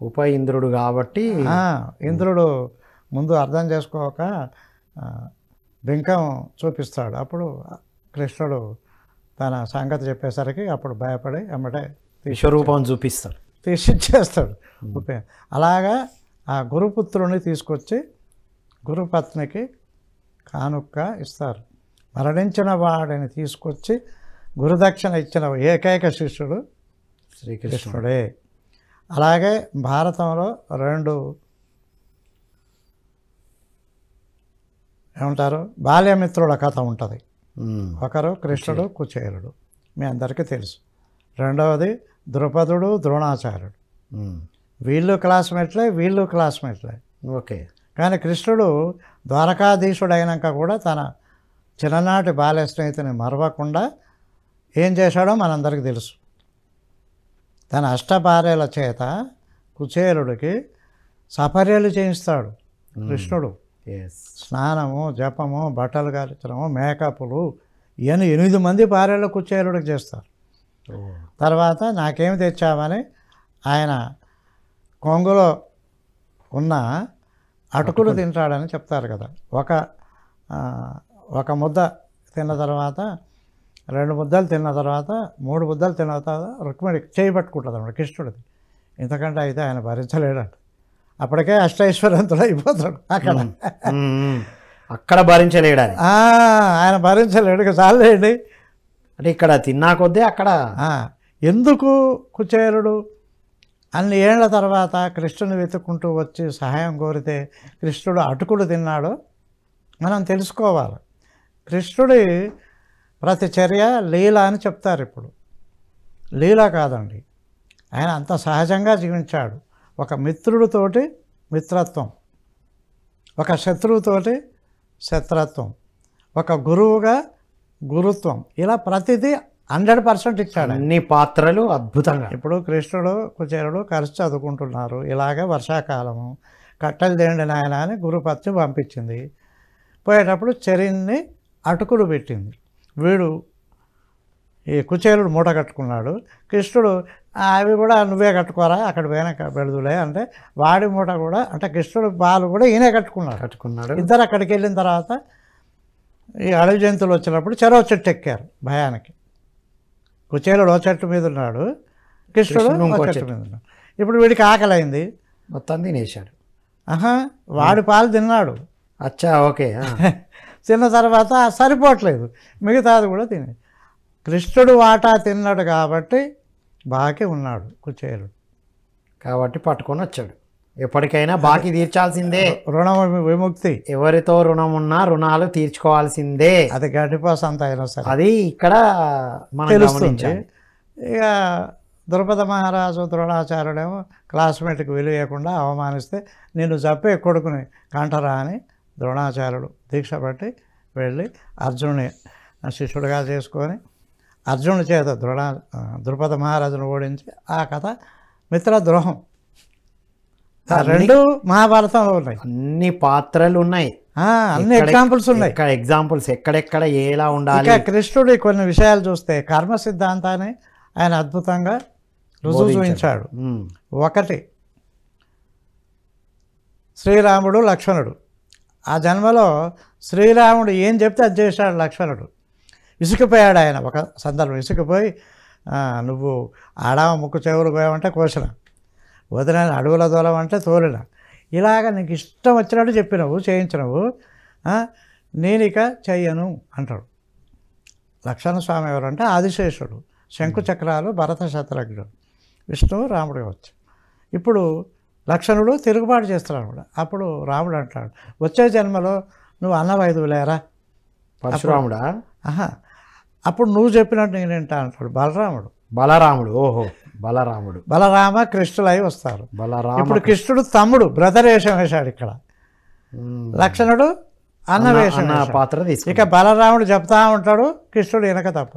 ఉప ఇంద్రుడు కాబట్టి ఇంద్రుడు ముందు అర్థం చేసుకోక బింకం చూపిస్తాడు. అప్పుడు కృష్ణుడు తన సంగతి చెప్పేసరికి అప్పుడు భయపడి ఎమ్మటే విశ్వరూపం చూపిస్తాడు, తీసిచ్చేస్తాడు. అలాగా ఆ గురుపుత్రుని తీసుకొచ్చి గురుపత్నికి కానుక్క ఇస్తారు. మరణించిన వాడిని తీసుకొచ్చి గురుదక్షిణ ఇచ్చిన ఏకైక శిష్యుడు శ్రీకృష్ణుడే. అలాగే భారతంలో 2 ఏమంటారు బాల్యమిత్రుల కథ ఉంటుంది. ఒకరు కృష్ణుడు, కుచేలుడు, మీ అందరికీ తెలుసు. రెండవది ద్రుపదుడు, ద్రోణాచార్యుడు. వీళ్ళు క్లాస్మేట్లే. ఓకే. కానీ కృష్ణుడు ద్వారకాధీశుడు అయినాక కూడా తన చిన్ననాటి బాల్య స్నేహితుని మరవకుండా ఏం చేశాడో మనందరికీ తెలుసు. తన అష్టభార్యల చేత కుచేలుడికి సపర్యలు చేయిస్తాడు కృష్ణుడు. స్నానము, జపము, బట్టలు కాల్చడము, మేకప్లు, ఇవన్నీ 8 మంది భార్యలు కుచేలుడికి చేస్తారు. తర్వాత నాకేమి తెచ్చామని ఆయన కొంగులో ఉన్న అటుకులు తింటాడని చెప్తారు కదా. ఒక ముద్ద తిన్న తర్వాత 2 ముద్దలు తిన్న తర్వాత 3 ముద్దలు తిన్న తర్వాత రుక్మిణి చేయబట్టుకుంటుంది అన్నమాట కృష్ణుడిది. ఇంతకంటే అయితే ఆయన భరించలేడంట. అప్పటికే అష్టైశ్వర్యంతుడు అయిపోతాడు. అక్కడ భరించలేడని ఆయన భరించలేడు. చాలేండి అంటే ఇక్కడ తిన్నా కొద్దీ అక్కడ ఎందుకు కుచేలుడు అన్ని ఏళ్ల తర్వాత కృష్ణుని వెతుక్కుంటూ వచ్చి సహాయం కోరితే కృష్ణుడు అటుకులు తిన్నాడో మనం తెలుసుకోవాలి. కృష్ణుడి ప్రతి చర్య లీల అని చెప్తారు. ఇప్పుడు లీల కాదండి, ఆయన అంత సహజంగా జీవించాడు. ఒక మిత్రుడితోటి మిత్రత్వం, ఒక శత్రువుతోటి శత్రుత్వం, ఒక గురువుగా గురుత్వం, ఇలా ప్రతిదీ 100% ఇచ్చాడు. అన్ని పాత్రలు అద్భుతంగా. ఇప్పుడు కృష్ణుడు కుచేరుడు కలిసి చదువుకుంటున్నారు. ఇలాగే వర్షాకాలము కట్టెలు తేండి నాయన అని గురుపత్ని పంపించింది. పోయేటప్పుడు చెరిన్ని అటుకులు పెట్టింది. వీడు ఈ కుచేరుడు మూట కట్టుకున్నాడు. కృష్ణుడు అవి కూడా నువ్వే కట్టుకోరా అక్కడ పోయినాక పెడదులే అంటే వాడి మూట కూడా అంటే కృష్ణుడు పాలు కూడా ఈయనే కట్టుకున్నాడు. ఇద్దరు అక్కడికి వెళ్ళిన తర్వాత ఈ అడవి జంతువులు వచ్చినప్పుడు చెరో చెట్టు ఎక్కారు భయానికి. కుచేరుడు ఓ చెట్టు మీద ఉన్నాడు, కృష్ణుడు ఓ చెట్టు మీద ఉన్నాడు. ఇప్పుడు వీడికి ఆకలి అయింది, మొత్తం తినేశాడు. వాడి పాలు తిన్నాడు. అచ్చా, ఓకే. తిన్న తర్వాత సరిపోవట్లేదు, మిగతాది కూడా తినే. కృష్ణుడు వాటా తిన్నాడు కాబట్టి బాకీ ఉన్నాడు కుచేరుడు, కాబట్టి పట్టుకొని వచ్చాడు. ఎప్పటికైనా బాకీ తీర్చాల్సిందే, రుణ విముక్తి. ఎవరితో రుణం ఉన్నా రుణాలు తీర్చుకోవాల్సిందే. అది గడ్డిపోస అంత అయినా సరే అది ఇక్కడ మనకు తెలుస్తుంది. ఇక ద్రుపద మహారాజు ద్రోణాచార్యుడేమో క్లాస్మేట్కి విలువేయకుండా అవమానిస్తే నిన్ను చంపే కొడుకుని కంటరా అని ద్రోణాచార్యుడు దీక్ష పట్టి వెళ్ళి అర్జునుని శిష్యుడిగా చేసుకొని అర్జునుడి చేత ద్రుపద మహారాజును ఓడించి ఆ కథ మిత్రద్రోహం. రెండు మహాభారతంలో ఉన్నాయి, అన్ని పాత్రలు ఉన్నాయి, అన్ని ఎగ్జాంపుల్స్ ఉన్నాయి. ఎగ్జాంపుల్స్ ఎక్కడెక్కడ ఎలా ఉండాలి. ఇక కృష్ణుడి కొన్ని విషయాలు చూస్తే కర్మ సిద్ధాంతాన్ని ఆయన అద్భుతంగా రుజువు చూపించాడు. ఒకటి, శ్రీరాముడు లక్ష్మణుడు. ఆ జన్మలో శ్రీరాముడు ఏం చెప్తే అది చేశాడు లక్ష్మణుడు. ఇసుకుపోయాడు ఆయన ఒక సందర్భం. ఇసుకుపోయి నువ్వు ఆడవ ముక్కు చెవులు పోయావంటే కోసిన, వదిన అడవుల దూలమంటే తోలిన, ఇలాగ నీకు ఇష్టం వచ్చినట్టు చెప్పినవు చేయించినవు, నేను ఇక చెయ్యను అంటాడు. లక్ష్మణ స్వామి ఎవరంటే ఆదిశేషుడు, శంకు చక్రాలు భరత శత్రుఘ్నుడు, విష్ణువు రాముడు కావచ్చు. ఇప్పుడు లక్ష్మణుడు తిరుగుబాటు చేస్తున్నాడు కూడా. అప్పుడు రాముడు అంటాడు, వచ్చే జన్మలో నువ్వు అన్నవైదువులేరా పరశురాముడా? అప్పుడు నువ్వు చెప్పినట్టు నేనేంటా అంటాడు బలరాముడు. ఓహో, బలరామ కృష్ణులై వస్తారు. ఇప్పుడు కృష్ణుడు తమ్ముడు బ్రదర్ వేషం వేశాడు ఇక్కడ, లక్ష్మణుడు అన్న వేషం పాత్ర తీసుకు. ఇక బలరాముడు చెప్తా ఉంటాడు, కృష్ణుడు వెనక తప్ప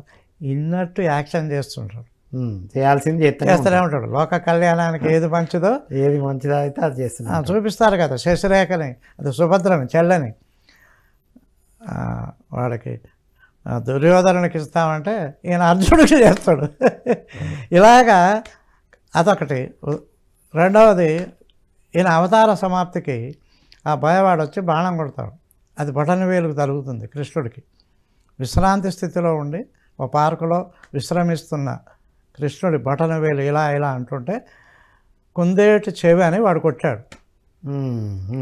ఇన్నట్టు యాక్షన్ చేస్తుంటాడు, చేయాల్సింది చేస్తూనే ఉంటాడు. లోక కళ్యాణానికి ఏది మంచిదో అయితే అది చేస్తున్నాడు. చూపిస్తారు కదా శశిరేఖని, అది సుభద్రని చెల్లని వాడికి దుర్యోధనునికి ఇస్తామంటే ఈయన అర్జునుడికి చేస్తాడు. ఇలాగా అదొకటి. రెండవది, ఈయన అవతార సమాప్తికి ఆ భయవాడు వచ్చి బాణం కొడతాడు, అది బొటనవేలుకు తరుగుతుంది కృష్ణుడికి. విశ్రాంతి స్థితిలో ఉండి ఒక పార్కులో విశ్రమిస్తున్న కృష్ణుడి బొటనవేలు ఇలా అంటుంటే కుందేటి చెవి అని వాడు కొట్టాడు.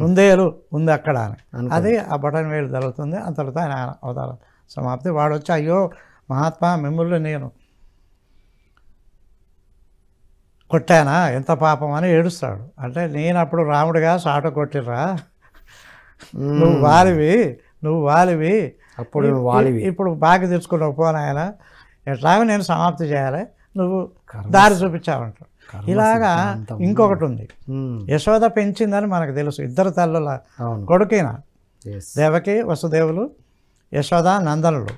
కుందేలు ఉంది అక్కడ అని, అది ఆ బొటనవేలు తరుగుతుంది. అంతటితో ఆయన అవతార సమాప్తి. వాడు వచ్చి అయ్యో మహాత్మా మిమ్మల్ని నేను కొట్టానా, ఎంత పాపం అని ఏడుస్తాడు. అంటే నేను అప్పుడు రాముడిగా సాట కొట్టిర్రా, నువ్వు వాలివి అప్పుడు ఇప్పుడు బాగా తెచ్చుకున్నావు పోనాయన, ఎట్లాగో నేను సమాప్తి చేయాలి, నువ్వు దారి చూపించావంటాడు. ఇలాగా ఇంకొకటి ఉంది, యశోద పెంచిందని మనకు తెలుసు. ఇద్దరు తల్లుల కొడుకైన దేవకి వసుదేవులు, యశోద నందనులు.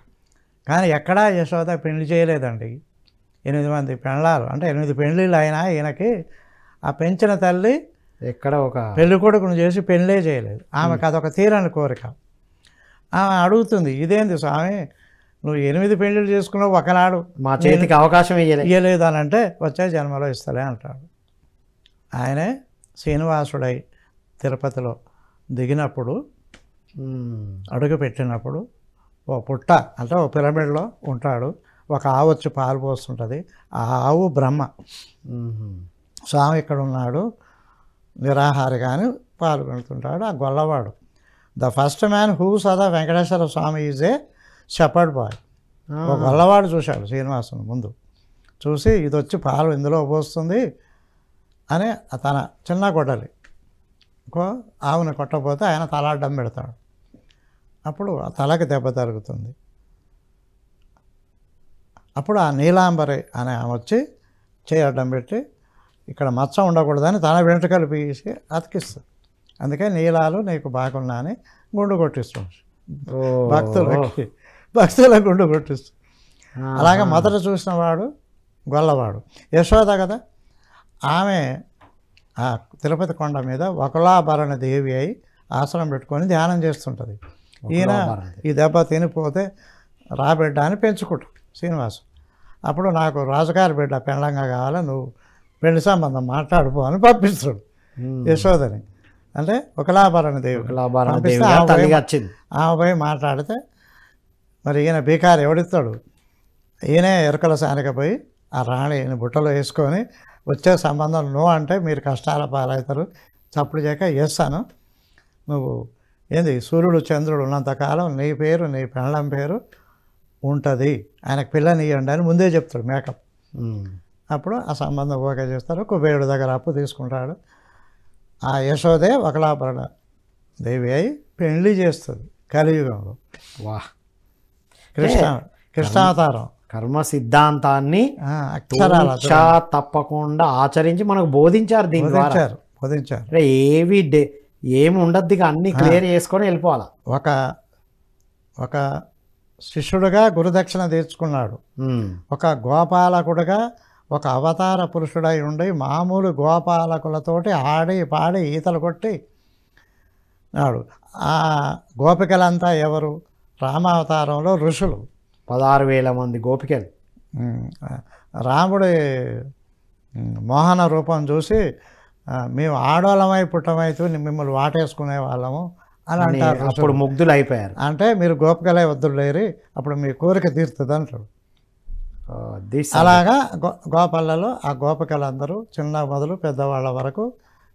కానీ ఎక్కడా యశోద పెళ్లి చేయలేదండి. 8 మంది పెళ్ళాలు, అంటే 8 పెళ్ళిళ్ళు అయినా ఈయనకి ఆ పెంచిన తల్లి ఎక్కడ ఒక పెళ్లి కొడుకును చేసి పెళ్ళే చేయలేదు. ఆమెకు అదొక తీరని కోరిక. ఆమె అడుగుతుంది, ఇదేంది స్వామి నువ్వు 8 పెళ్ళిళ్ళు చేసుకున్నావు, ఒకనాడు మా చేతికి అవకాశం ఇయ్యలేదు అని అంటే వచ్చే జన్మలో ఇస్తలే అంటాడు. ఆయనే శ్రీనివాసుడై తిరుపతిలో దిగినప్పుడు అడుగు పెట్టినప్పుడు ఓ పుట్ట అంటే ఓ పిరమిడ్లో ఉంటాడు. ఒక ఆవు వచ్చి పాలు పోస్తుంటుంది. ఆ ఆవు బ్రహ్మ. స్వామి ఇక్కడ ఉన్నాడు నిరాహారిగాని పాలు పెడుతుంటాడు. ఆ గొల్లవాడు ద ఫస్ట్ మ్యాన్ హూ సదా వెంకటేశ్వర స్వామి ఈజ్ ఏ షెపర్డ్ బాయ్. ఒక గొల్లవాడు చూశాడు శ్రీనివాసుని ముందు. చూసి ఇది వచ్చి పాలు ఇందులో పోస్తుంది అని తన చిన్న గొడ్డలి ఆవుని కొట్టకపోతే ఆయన తల అడ్డం పెడతాడు. అప్పుడు ఆ తలకి దెబ్బ తరుగుతుంది. అప్పుడు ఆ నీలాంబరి అనే ఆమె వచ్చి చేయి అడ్డం పెట్టి ఇక్కడ మచ్చ ఉండకూడదని తన వెంట్రుకలు పీసి అతికిస్తుంది. అందుకే నీలాలు నీకు బాగున్నా అని గుండు కొట్టిస్తుంది. భక్తుల గుండు కొట్టిస్తుంది. అలాగే మొదట చూసిన వాడు గొల్లవాడు యశోద కదా. ఆమె ఆ తిరుపతి కొండ మీద వకులాభరణ దేవి అయి ఆశ్రమం పెట్టుకొని ధ్యానం చేస్తుంటుంది. ఈయన ఈ దెబ్బ తినిపోతే రాబిడ్డ అని పెంచుకుంటాడు శ్రీనివాసు. అప్పుడు నాకు రాజుగారి బిడ్డ పెళ్ళంగా కావాలి, నువ్వు పెళ్లి సంబంధం మాట్లాడుకో అని పంపిస్తాడు యశోదని. అంటే వకులాభరణ దేవి పంపిస్తే ఆమె పోయి మాట్లాడితే మరి ఈయన బీకారు ఎవడిస్తాడు, ఈయనే ఎరుకల సానిక పోయి ఆ రాణిని బుట్టలో వేసుకొని వచ్చే సంబంధం నువ్వు అంటే మీరు కష్టాల పాలవుతారు, చప్పుడు చేయక చేస్తాను, నువ్వు ఏంది సూర్యుడు చంద్రుడు ఉన్నంతకాలం నీ పేరు నీ పెళ్ళం పేరు ఉంటుంది, ఆయనకు పిల్లని ఇవ్వండి అని ముందే చెప్తాడు మేకప్. అప్పుడు ఆ సంబంధం ఓకే చేస్తారు. కుబేరుడు దగ్గర అప్పు తీసుకుంటాడు. ఆ యశోదే వకులాభరణ దేవి అయి పెళ్లి చేస్తుంది కలియుగంలో. వా కృష్ణావతారం కర్మ సిద్ధాంతాన్ని అక్షరాలు తప్పకుండా ఆచరించి మనకు బోధించారు. దీని ద్వారా బోధించారు. ఏమి ఉండద్దు, అన్ని క్లియర్ చేసుకొని వెళ్ళిపోవాలి. ఒక శిష్యుడుగా గురుదక్షిణ తీర్చుకున్నాడు. ఒక గోపాలకుడుగా ఒక అవతార పురుషుడై ఉండి మామూలు గోపాలకులతోటి ఆడి పాడి ఈతలు కొట్టి నాడు. ఆ గోపికలంతా ఎవరు? రామావతారంలో ఋషులు 16,000 మంది గోపికలు. రాముడి మోహన రూపం చూసి మేము ఆడోళమై పుట్టమైతూ మిమ్మల్ని వాటేసుకునే వాళ్ళము అని అంటారు. అప్పుడు ముగ్ధులు అయిపోయారు. అంటే మీరు గోపికలే వద్దులేరి, అప్పుడు మీ కోరిక తీరుతుంది అంటాడు. అలాగా గోపాలలో ఆ గోపికలందరూ చిన్న మొదలు పెద్దవాళ్ళ వరకు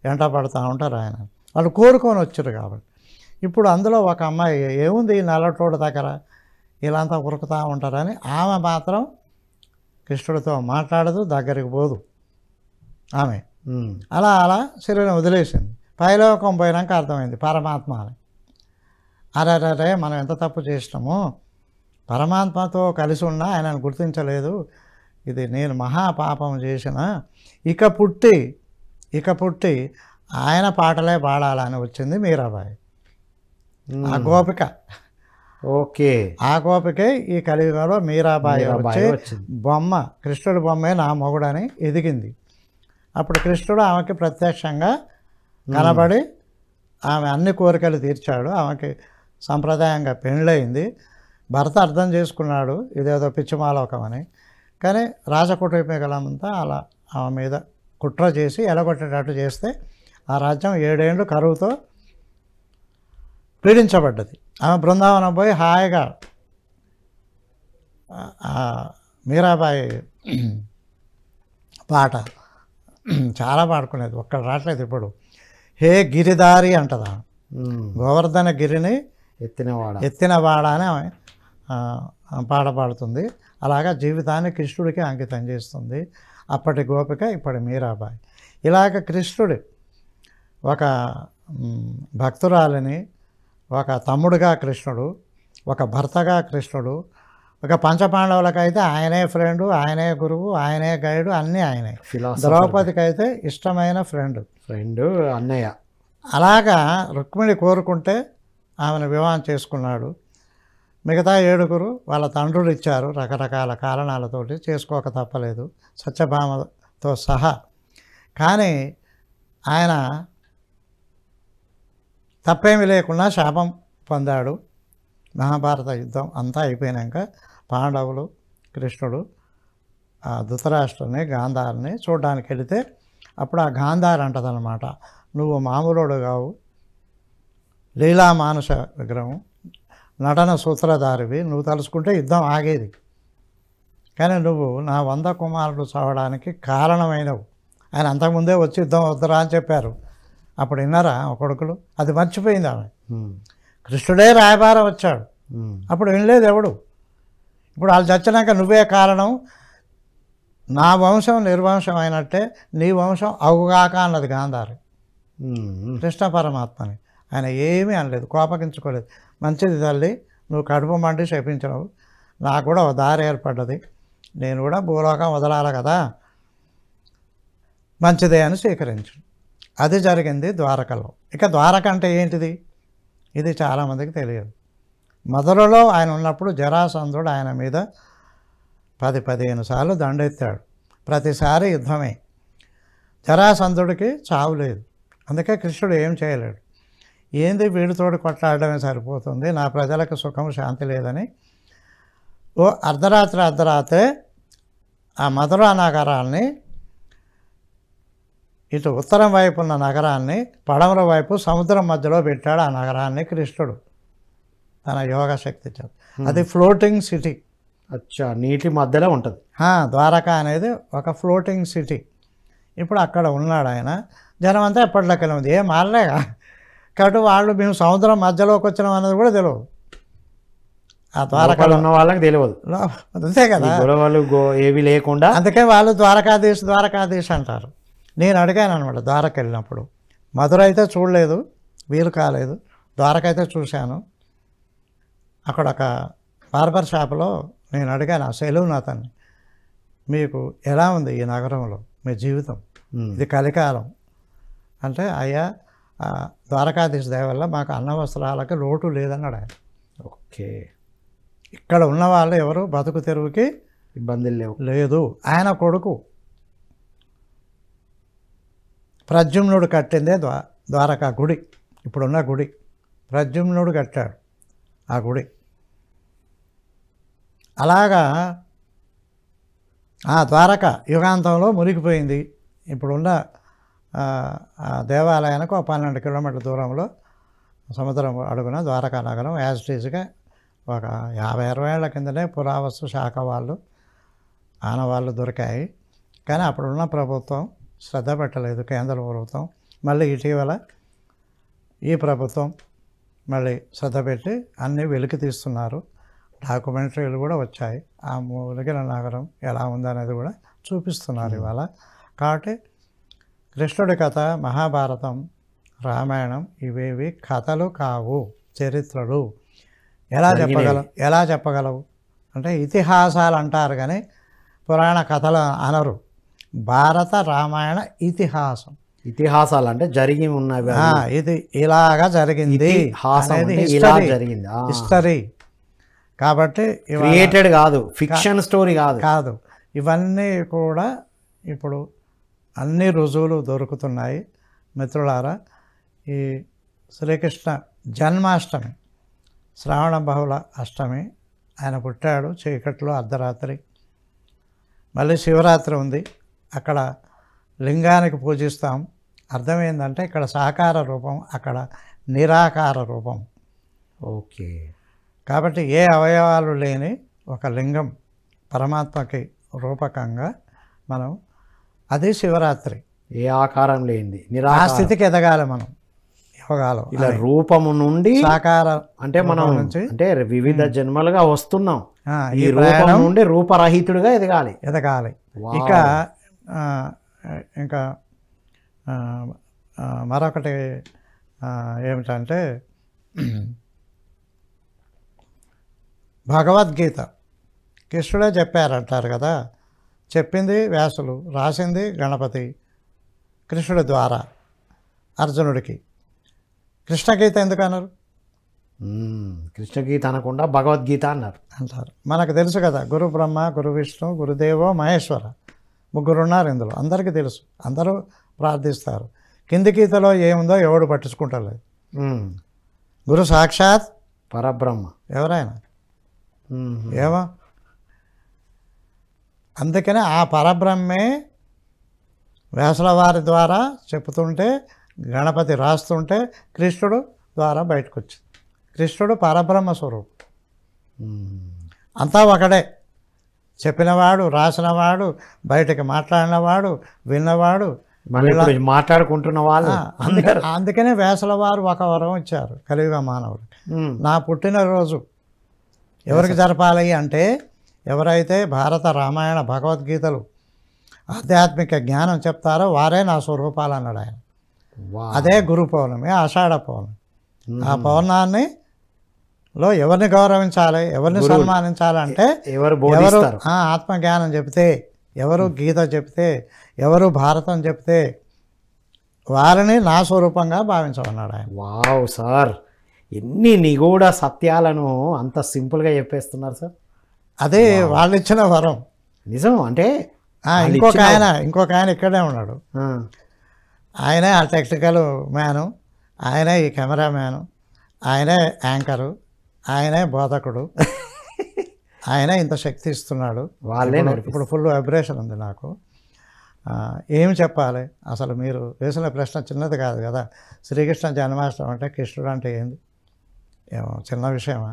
ఎంట పడుతూ ఉంటారు ఆయన. వాళ్ళు కోరుకొని వచ్చారు కాబట్టి. ఇప్పుడు అందులో ఒక అమ్మాయి ఏముంది ఈ నల్లటోడు దగ్గర వీళ్ళంతా ఉరుకుతూ ఉంటారని ఆమె మాత్రం కృష్ణుడితో మాట్లాడదు, దగ్గరికి పోదు ఆమె. అలా శరీరం వదిలేసింది. పైలోకం పోయినాక అర్థమైంది పరమాత్మ అని. అరే మనం ఎంత తప్పు చేసినామో, పరమాత్మతో కలిసి ఉన్నా ఆయనను గుర్తించలేదు, ఇది నేను మహాపాపం చేసిన, ఇక పుట్టి ఆయన పాటలే పాడాలని వచ్చింది మీరాబాయి. ఆ గోపిక ఓకే, ఆ గోపికే ఈ కలియుగంలో మీరాబాయి వచ్చి బొమ్మ, కృష్ణుడి బొమ్మే నా మొగుడని ఎదిగింది. అప్పుడు కృష్ణుడు ఆమెకి ప్రత్యక్షంగా కనబడి ఆమె అన్ని కోరికలు తీర్చాడు. ఆమెకి సంప్రదాయంగా పెళ్ళయింది. భర్త అర్థం చేసుకున్నాడు ఇదేదో పిచ్చిమాలోకం అని. కానీ రాజకుటుంబీకులంతా అలా ఆమె మీద కుట్ర చేసి ఎలగొట్టేటట్టు చేస్తే ఆ రాజ్యం 7 ఏళ్ళు కరువుతో పీడించబడ్డది. ఆమె బృందావనం పోయి హాయిగా మీరాబాయి పాట చాలా పాడుకునేది, ఒక్కడ రావట్లేదు ఇప్పుడు. హే గిరిదారి అంటదా, గోవర్ధన గిరిని ఎత్తినవాడ అని పాట పాడుతుంది. అలాగా జీవితాన్ని కృష్ణుడికి అంకితం చేస్తుంది. అప్పటి గోపిక ఇప్పటి మీరాబాయి. ఇలాగ కృష్ణుడు ఒక భక్తురాలిని, ఒక తమ్ముడుగా కృష్ణుడు, ఒక భర్తగా కృష్ణుడు, ఒక పంచపాండవులకైతే ఆయనే ఫ్రెండు, ఆయనే గురువు, ఆయనే గైడు, అన్నీ ఆయనే. ద్రౌపదికి అయితే ఇష్టమైన ఫ్రెండ్ అన్నయ్య. అలాగా రుక్మిణి కోరుకుంటే ఆమెను వివాహం చేసుకున్నాడు. మిగతా 7 వాళ్ళ తండ్రులు ఇచ్చారు, రకరకాల కారణాలతోటి చేసుకోక తప్పలేదు, సత్యభామతో సహా. కానీ ఆయన తప్పేమీ లేకుండా శాపం పొందాడు. మహాభారత యుద్ధం అంతా అయిపోయాక పాండవులు, కృష్ణుడు ఆ ధృతరాష్ట్రుని, గాంధారిని చూడడానికి వెళితే అప్పుడు ఆ గాంధారి అంటదనమాట, నువ్వు మామూలుడు కావు, లీలా మానుష విగ్రహం, నటన సూత్రధారివి, నువ్వు తలుసుకుంటే యుద్ధం ఆగేది, కానీ నువ్వు నా 100 కుమారుడు చావడానికి కారణమైనవు. ఆయన అంతకుముందే వచ్చి యుద్ధం వద్దురా అని చెప్పారు. అప్పుడు విన్నారా కొడుకులు? అది మర్చిపోయింది ఆమె. కృష్ణుడే రాయబారం వచ్చాడు, అప్పుడు వినలేదు ఎవడు. ఇప్పుడు వాళ్ళు చచ్చినాక నువ్వే కారణం, నా వంశం నిర్వంశం అయినట్టే నీ వంశం అవుగాక అన్నది గాంధారి కృష్ణ పరమాత్మని. ఆయన ఏమీ అనలేదు, కోపగించుకోలేదు. మంచిది తల్లి, నువ్వు కడుపు మండి శపించినవు, నాకు కూడా ఒక దారి ఏర్పడ్డది, నేను కూడా భూలోకం వదలాలి కదా, మంచిదే అని స్వీకరించు. అది జరిగింది ద్వారకలో. ఇక ద్వారక అంటే ఏంటిది? ఇది చాలామందికి తెలియదు. మొదలలో ఆయన ఉన్నప్పుడు జరాసంధుడు ఆయన మీద 10-15 సార్లు దండెత్తాడు. ప్రతిసారి యుద్ధమే. జరాసంధుడికి చావు లేదు. అందుకే కృష్ణుడు ఏం చేయలేడు. ఏంది వీడితోటి కొట్లాడడమే సరిపోతుంది, నా ప్రజలకు సుఖం శాంతి లేదని ఓ అర్ధరాత్రే ఆ మధురా నగరాన్ని, ఇటు ఉత్తరం వైపు ఉన్న నగరాన్ని, పడమర వైపు సముద్రం మధ్యలో పెట్టాడు. ఆ నగరాన్ని కృష్ణుడు తన యోగ శక్తి చేత. అది ఫ్లోటింగ్ సిటీ. అచ్చా, నీటి మధ్యలో ఉంటుంది. ద్వారకా అనేది ఒక ఫ్లోటింగ్ సిటీ. ఇప్పుడు అక్కడ ఉన్నాడు ఆయన. జనం అంతా ఎప్పటిలోకెళ్ళి ఉంది, ఏం మారలేగా. కాబట్టి వాళ్ళు మేము సముద్రం మధ్యలోకి వచ్చినాం అనేది కూడా తెలియదు. ఆ ద్వారకాలో ఉన్న వాళ్ళకి తెలియదు. అంతే కదా, గొడవలు ఏవి లేకుండా. అందుకే వాళ్ళు ద్వారకాధీశ్ అంటారు. నేను అడిగాను అనమాట ద్వారక వెళ్ళినప్పుడు. మధుర అయితే చూడలేదు, వీలు కాలేదు. ద్వారక అయితే చూశాను. అక్కడ ఒక బార్బర్ షాప్లో నేను అడిగాను ఆ సెలూన్ అతన్ని, మీకు ఎలా ఉంది ఈ నగరంలో మీ జీవితం, ఇది కలికాలం అంటే, అయ్యా ద్వారకాధీశ దయ వల్ల మాకు అన్న వస్త్రాలకి లోటు లేదన్నాడు ఆయన. ఓకే, ఇక్కడ ఉన్న వాళ్ళు ఎవరు బతుకు తెరువుకి ఇబ్బందులు లేదు. ఆయన కొడుకు ప్రద్యుమ్నుడు కట్టిందే ద్వారకా గుడి. ఇప్పుడున్న గుడి ప్రద్యుమ్నుడు కట్టాడు ఆ గుడి. అలాగా ఆ ద్వారక యుగాంతంలో మునిగిపోయింది. ఇప్పుడున్న దేవాలయానికి ఒక 12 కిలోమీటర్ల దూరంలో సముద్రం అడుగున ద్వారకా నగరం యాజ్ ఇట్ ఈజ్గా ఒక 50-60 ఏళ్ల కిందనే పురావస్తు శాఖ వాళ్ళు ఆనవాళ్ళు దొరికాయి. కానీ అప్పుడున్న ప్రభుత్వం శ్రద్ధ పెట్టలేదు, కేంద్ర ప్రభుత్వం. మళ్ళీ ఇటీవల ఈ ప్రభుత్వం మళ్ళీ శ్రద్ధ పెట్టి అన్నీ వెలికి తీస్తున్నారు. డాక్యుమెంటరీలు కూడా వచ్చాయి. ఆ మునిగిన నగరం ఎలా ఉందనేది కూడా చూపిస్తున్నారు ఇవాళ. కాబట్టి కృష్ణుడి కథ, మహాభారతం, రామాయణం ఇవేవి కథలు కావు, చరిత్రలు. ఎలా చెప్పగలవు అంటే ఇతిహాసాలు అంటారు కానీ పురాణ కథలు అనరు. భారత రామాయణ ఇతిహాసాలు అంటే జరిగి ఉన్నవి, ఇది ఇలాగా జరిగింది, హిస్టరీ. కాబట్టి క్రియేటెడ్ కాదు, ఫిక్షన్ స్టోరీ కాదు. ఇవన్నీ కూడా ఇప్పుడు అన్ని రుజువులు దొరుకుతున్నాయి. మిత్రులారా, ఈ శ్రీకృష్ణ జన్మాష్టమి, శ్రావణ బహుళ అష్టమి, ఆయన పుట్టాడు చీకట్లో అర్ధరాత్రి. మళ్ళీ శివరాత్రి ఉంది, అక్కడ లింగానికి పూజిస్తాం. అర్థం ఏంటంటే ఇక్కడ సాకార రూపం, అక్కడ నిరాకార రూపం. ఓకే, కాబట్టి ఏ అవయవాలు లేని ఒక లింగం పరమాత్మకి రూపకంగా మనం, అది శివరాత్రి. ఏ ఆకారం లేనిది, ఆ స్థితికి ఎదగాలి మనం యోగాలో. ఇలా రూపము నుండి సాకార అంటే మనం అంటే వివిధ జన్మలుగా వస్తున్నాం. ఈ రూపం నుండి రూపరహితుడిగా ఎదగాలి. ఇంకా మరొకటి ఏమిటంటే భగవద్గీత కృష్ణుడే చెప్పారంటారు కదా. చెప్పింది వ్యాసులు, రాసింది గణపతి కృష్ణుడి ద్వారా అర్జునుడికి. కృష్ణగీత ఎందుకు అన్నారు? కృష్ణగీత అనకుండా భగవద్గీత అంటారు. మనకు తెలుసు కదా, గురు బ్రహ్మ, గురు విష్ణు, గురుదేవో మహేశ్వర, ముగ్గురు ఉన్నారు ఇందులో. అందరికీ తెలుసు, అందరూ ప్రార్థిస్తారు. కింది గీతలో ఏముందో ఎవడు పట్టించుకుంటలేదు. గురు సాక్షాత్ పరబ్రహ్మ, ఎవరైనా ఏమో. అందుకనే ఆ పరబ్రహ్మే వ్యాసుల వారి ద్వారా చెప్తుంటే, గణపతి రాస్తుంటే కృష్ణుడు ద్వారా బయటకు వచ్చింది. కృష్ణుడు పరబ్రహ్మ స్వరూపం, అంతా ఒకడే. చెప్పినవాడు, రాసినవాడు, బయటకు మాట్లాడినవాడు, విన్నవాడు, మాట్లాడుకుంటున్న వాళ్ళు. అందుకనే వ్యాసుల వారు ఒక వరం ఇచ్చారు కలియుగ మానవుడు. నా పుట్టినరోజు ఎవరికి జరపాలి అంటే, ఎవరైతే భారత రామాయణ భగవద్గీతలు ఆధ్యాత్మిక జ్ఞానం చెప్తారో వారే నా స్వరూపాలు అన్నాడు ఆయన. అదే గురు పౌర్ణమి, ఆషాఢ పౌర్ణమి. ఆ పౌర్ణాన్ని లో ఎవరిని గౌరవించాలి, ఎవరిని సన్మానించాలంటే ఎవరు ఆత్మజ్ఞానం చెప్తే, ఎవరు గీత చెప్తే, ఎవరు భారతం చెప్తే వారిని నా స్వరూపంగా భావించమన్నాడు ఆయన. వావ్ సార్, ఎన్ని నిగూఢ సత్యాలను అంత సింపుల్గా చెప్పేస్తున్నారు సార్. అదే వాళ్ళు ఇచ్చిన వరం. నిజం అంటే వాళ్ళు ఇంకొక ఇచ్చిన- ఆయన ఇక్కడే ఉన్నాడు. ఆ, ఆయనే ఆ టెక్నికల్ మ్యాను, ఆయనే ఈ కెమెరా మ్యాను, ఆయనే యాంకరు, ఆయనే బోధకుడు, ఆయనే ఇంత శక్తి ఇస్తున్నాడు. వాళ్ళే ఇప్పుడు ఫుల్ వైబ్రేషన్ ఉంది నాకు. ఏమి చెప్పాలి అసలు? మీరు వేసిన ప్రశ్న చిన్నది కాదు కదా. శ్రీకృష్ణ జన్మాష్టమి అంటే కృష్ణుడు అంటే ఏంది? ఏమో చిన్న విషయమా?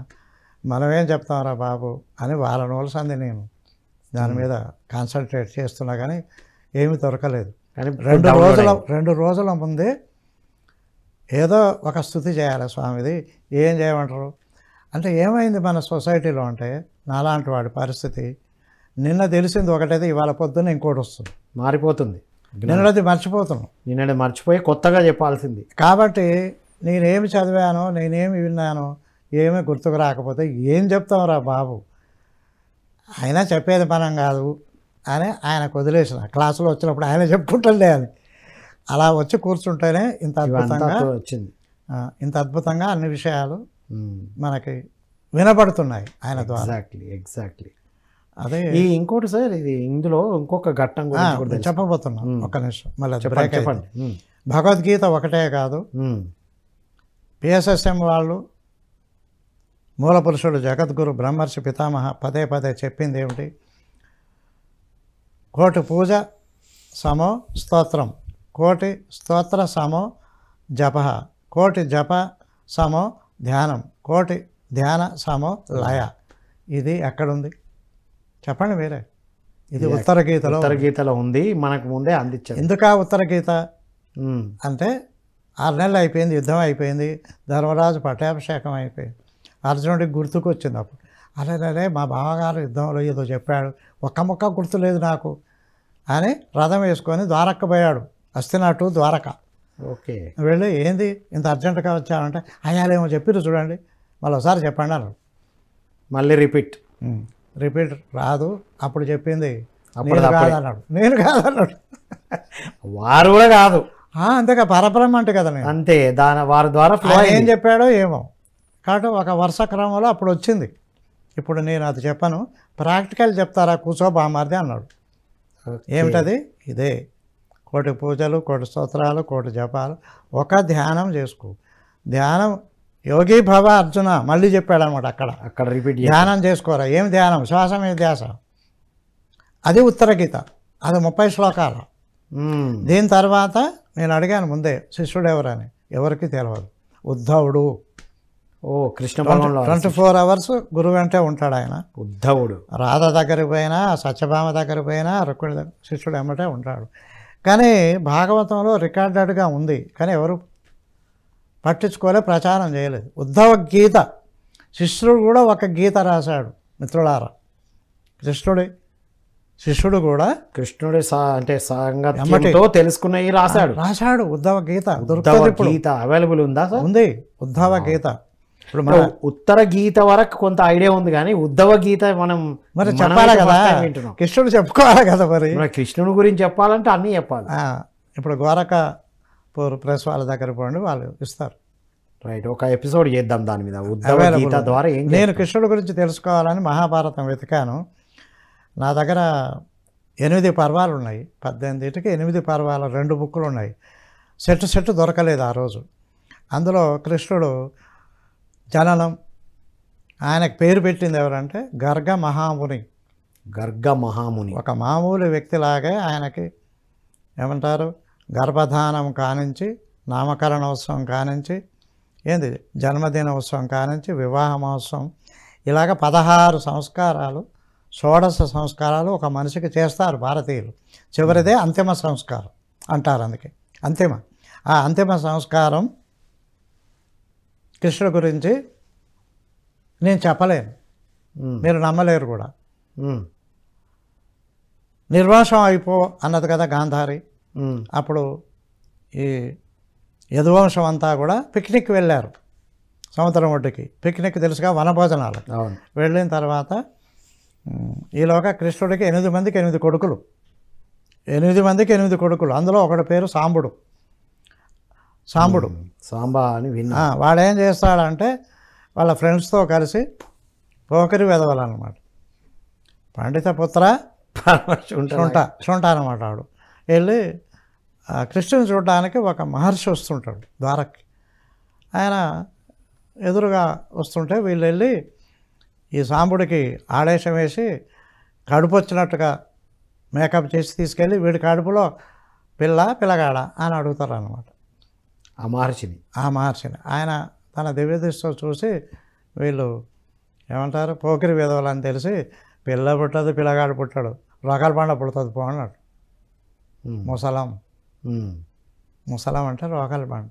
మనం ఏం చెప్తాంరా బాబు అని వాళ్ళ నోలు సంది నేను దాని మీద కాన్సన్ట్రేట్ చేస్తున్నా కానీ ఏమీ దొరకలేదు. కానీ 2 రోజుల ముందే ఏదో ఒక స్థుతి చేయాలి స్వామిది. ఏం చేయమంటారు అంటే ఏమైంది మన సొసైటీలో అంటే నాలాంటి వాడి పరిస్థితి నిన్న తెలిసింది ఒకటైతే ఇవాళ పొద్దున్న ఇంకోటి వస్తుంది, మారిపోతుంది. నిన్నది మర్చిపోతున్నాం. నిన్నటి మర్చిపోయి కొత్తగా చెప్పాల్సింది. కాబట్టి నేనేమి చదివానో నేనేమి విన్నానో ఏమీ గుర్తుకు రాకపోతే ఏం చెప్తాంరా బాబు, ఆయన చెప్పేది మనం కాదు అని ఆయనకు వదిలేసిన. క్లాసులో వచ్చినప్పుడు ఆయన చెప్పుకుంటుండే అని అలా వచ్చి కూర్చుంటేనే ఇంత అద్భుతంగా వచ్చింది. ఇంత అద్భుతంగా అన్ని విషయాలు మనకి వినపడుతున్నాయి ఆయన ద్వారా. ఎగ్జాక్ట్లీ. అదే ఇంకోటి సార్, ఇది ఇందులో ఇంకొక ఘట్టం గురించి కూడా తెలుసు. చెప్పబోతున్నాం. ఒక్క నిమిషం మళ్ళీ చెప్పండి. భగవద్గీత ఒకటే కాదు, పిఎస్ఎస్ఎం వాళ్ళు మూల పురుషుడు జగద్గురు బ్రహ్మర్షి పితామహ పదే పదే చెప్పింది ఏమిటి? కోటి పూజ సమో స్తోత్రం, కోటి స్తోత్ర సమో జప, కోటి జప సమో ధ్యానం, కోటి ధ్యాన సమో లయ. ఇది ఎక్కడుంది చెప్పండి మీరే? ఇది ఉత్తర గీతలో ఉంది. మనకు ముందే అందించారు. ఎందుకా ఉత్తర గీత అంటే 6 నెలలు అయిపోయింది, యుద్ధం అయిపోయింది, ధర్మరాజు పట్టాభిషేకం అయిపోయింది, అర్జునుడికి గుర్తుకు వచ్చింది. అప్పుడు అరే మా బావగారు యుద్ధంలో ఏదో చెప్పాడు, ఒక్క ముక్క గుర్తులేదు నాకు అని రథం వేసుకొని ద్వారక్క పోయాడు. హస్తినాటు ద్వారక. ఓకే. వెళ్ళి ఏంది ఇంత అర్జెంటుగా వచ్చామంటే అయ్యాలేమో చెప్పిరు చూడండి, మళ్ళీ ఒకసారి చెప్పండి అన్నాడు. మళ్ళీ రిపీట్ రాదు. అప్పుడు చెప్పింది నేను కాదన్నాడు. వారు కూడా కాదు, అంతేగా పరబ్రహ్మ అంటే కదా నేను అంతే. వారి ద్వారా ఏం చెప్పాడో ఏమో. కాబట్టి ఒక వరుస క్రమంలో అప్పుడు వచ్చింది. ఇప్పుడు నేను అది చెప్పను, ప్రాక్టికల్ చెప్తారా కూర్చో బామార్ది అన్నాడు. ఏమిటది? ఇదే కోటి పూజలు, కోటి స్తోత్రాలు, కోటి జపాలు, ఒక ధ్యానం చేసుకో. ధ్యానం యోగి భవ అర్జున మళ్ళీ చెప్పాడు అనమాట. అక్కడ రిపీట్ ధ్యానం చేసుకోరా. ఏం ధ్యానం? శ్వాస మీద ధ్యాస. అది ఉత్తర గీత. అది 30 శ్లోకాలు. దీని తర్వాత నేను అడిగాను ముందే శిష్యుడు ఎవరని, ఎవరికి తెలియదు. ఉద్ధవుడు. కృష్ణ 24 hours గురువు వెంటే ఉంటాడు ఆయన. ఉద్ధవుడు. రాధ దగ్గరికి పోయినా, సత్యభామ దగ్గరికి పోయినా, రుక్మిణి దగ్గర శిష్యుడు ఎమ్మటే ఉంటాడు. కానీ భాగవతంలో రికార్డెడ్గా ఉంది, కానీ ఎవరు పట్టించుకోలే, ప్రచారం చేయలేదు. ఉద్ధవ గీత. శిష్యుడు కూడా ఒక గీత రాశాడు మిత్రులారా. శిష్యుడు కూడా కృష్ణుడి అంటే సంగతితో తెలుసుకున్నవి రాశాడు. ఉద్ధవ గీత. గీత అవైలబుల్ ఉందా? ఉంది ఉద్ధవ గీత. ఇప్పుడు మన ఉత్తర గీత వరకు కొంత ఐడియా ఉంది, కానీ ఉద్ధవ గీత మనం మరి చెప్పాలి కదా, కృష్ణుడు చెప్పుకోవాలి కదా. మరి కృష్ణుడి గురించి చెప్పాలంటే అన్నీ చెప్పాలి. ఇప్పుడు ద్వారకాపూర్ ప్రెస్ వాళ్ళ దగ్గర పోండి, వాళ్ళు ఇస్తారు. రైట్, ఒక ఎపిసోడ్ చేద్దాం దాని మీద. ఉద్ధవ గీత ద్వారా నేను కృష్ణుడి గురించి తెలుసుకోవాలని మహాభారతం వెతికాను. నా దగ్గర 8 పర్వాలు ఉన్నాయి. 18కి 8 పర్వాల 2 బుక్కులు ఉన్నాయి. సెట్ దొరకలేదు ఆ రోజు. అందులో కృష్ణుడు జననం, ఆయనకు పేరు పెట్టింది ఎవరంటే గర్గ మహాముని. ఒక మామూలు వ్యక్తిలాగే ఆయనకి ఏమంటారు, గర్భధానం కానించి, నామకరణోత్సవం కానించి, ఏంది జన్మదినోత్సవం కానించి, వివాహ మహోత్సవం, ఇలాగ 16 సంస్కారాలు, 16 సంస్కారాలు ఒక మనిషికి చేస్తారు భారతీయులు. చివరిదే అంతిమ సంస్కారం అంటారు. అందుకే ఆ అంతిమ సంస్కారం కృష్ణుడి గురించి నేను చెప్పలేను, మీరు నమ్మలేరు కూడా. నిర్వాసం అయిపో అన్నది కదా గాంధారి. అప్పుడు ఈ యదువంశం అంతా కూడా పిక్నిక్ వెళ్ళారు సముద్రం ఒడ్డుకి. పిక్నిక్ తెలుసుగా, వనభోజనాలు. వెళ్ళిన తర్వాత ఈలోగా కృష్ణుడికి 8 మందికి 8 కొడుకులు. 8 మందికి 8 కొడుకులు. అందులో ఒకటి పేరు సాంబుడు. సాంబా అని విన్నా. వాడేం చేస్తాడంటే వాళ్ళ ఫ్రెండ్స్తో కలిసి పోకరి వెదవాలన్నమాట. పండిత పుత్ర శుంఠ అనమాట వాడు. వెళ్ళి కృష్ణుని చూడడానికి ఒక మహర్షి వస్తుంటాడు ద్వారకి. ఆయన ఎదురుగా వస్తుంటే వీళ్ళు వెళ్ళి ఈ సాంబుడికి ఆడేశం వేసి కడుపు వచ్చినట్టుగా మేకప్ చేసి తీసుకెళ్ళి వీడి కడుపులో పిల్లగాడ అని అడుగుతారు అన్నమాట ఆ మహర్షిని. ఆయన తన దివ్యదృష్టితో చూసి వీళ్ళు ఏమంటారు పోకిరి విధవలు అని తెలిసి పిల్ల పుట్టదు పిల్లగాడు పుట్టాడు రకాల పండ పుడుతుంది పో అన్నాడు. ముసలం అంటే రోకాల పంట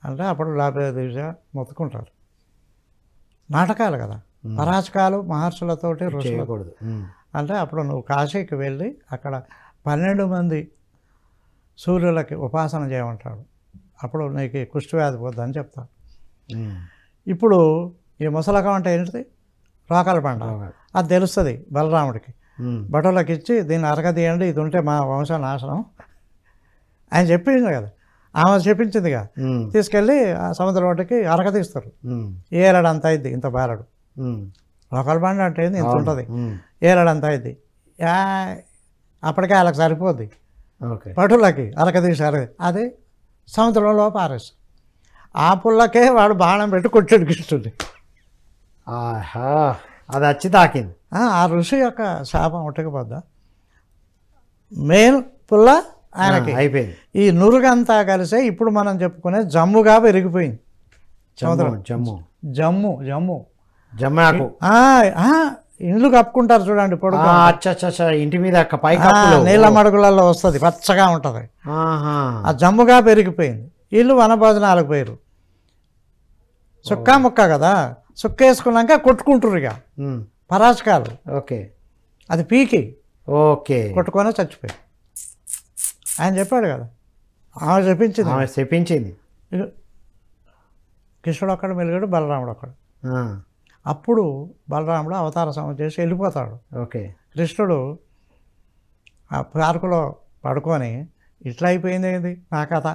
అంటే అప్పుడు లాభ దివ్య మొత్తుకుంటారు. నాటకాలు కదా, పరాచకాలు మహర్షులతోటి ఋషులకూడదు. అంటే అప్పుడు నువ్వు కాశీకి వెళ్ళి అక్కడ 12 మంది సూర్యులకి ఉపాసన చేయమంటాడు. అప్పుడు నీకు కుష్ఠవ్యాధి పోద్దని చెప్తాను. ఇప్పుడు ఈ ముసలకం అంటే ఏంటిది? రోకాల పంట. అది తెలుస్తుంది బలరాముడికి. బటోళ్ళకి ఇచ్చి దీన్ని అరగదీయండి, ఇది ఉంటే మా వంశం నాశనం ఆయన చెప్పింది కదా, ఆమె చెప్పించింది కదా. తీసుకెళ్ళి ఆ సముద్రం ఒడ్డుకి అరగదీస్తారు. ఏలాడంత అయింది ఇంత బాలడు. రోకాల పంట అంటే ఏంది ఇంత ఉంటుంది, ఏలాడంత అయింది. అప్పటికే వాళ్ళకి సరిపోద్ది. పటులకి అరగదీశారు. అది సముద్రంలో పారేసి ఆ పుల్లకే వాడు బాణం పెట్టి కొట్టాడు కృష్ణుడిని. అది వచ్చి తాకింది. ఆ ఋషి యొక్క శాపం ఉట్టకపోద్దా? మెయిన్ పుల్ల ఆయనకి అయిపోయింది. ఈ నురుగంతా కలిసే ఇప్పుడు మనం చెప్పుకునే జమ్ముగా పెరిగిపోయింది సముద్రం. జమ్మాకు ఇండ్లు కప్పుకుంటారు చూడండి పొడుగు, ఇంటి మీద నీళ్ళ మడుగులలో వస్తుంది, పచ్చగా ఉంటుంది. ఆ జమ్ముగా పెరిగిపోయింది. వీళ్ళు వనభోజనాలకు పోయారు. సుక్కా ముక్క కదా, సుక్క వేసుకున్నాక కొట్టుకుంటారు ఇక పరాచకాలు. అది పీకి కొట్టుకొని చచ్చిపోయి ఆయన చెప్పాడు కదా, ఆమె చెప్పించింది. కృష్ణుడు ఒక్కడు మెలిగాడు, బలరాముడు ఒక్కడు. అప్పుడు బలరాముడు అవతార సమం చేసి వెళ్ళిపోతాడు. కృష్ణుడు ఆ పార్కులో పడుకొని ఇట్లా అయిపోయింది ఏంది నా కథ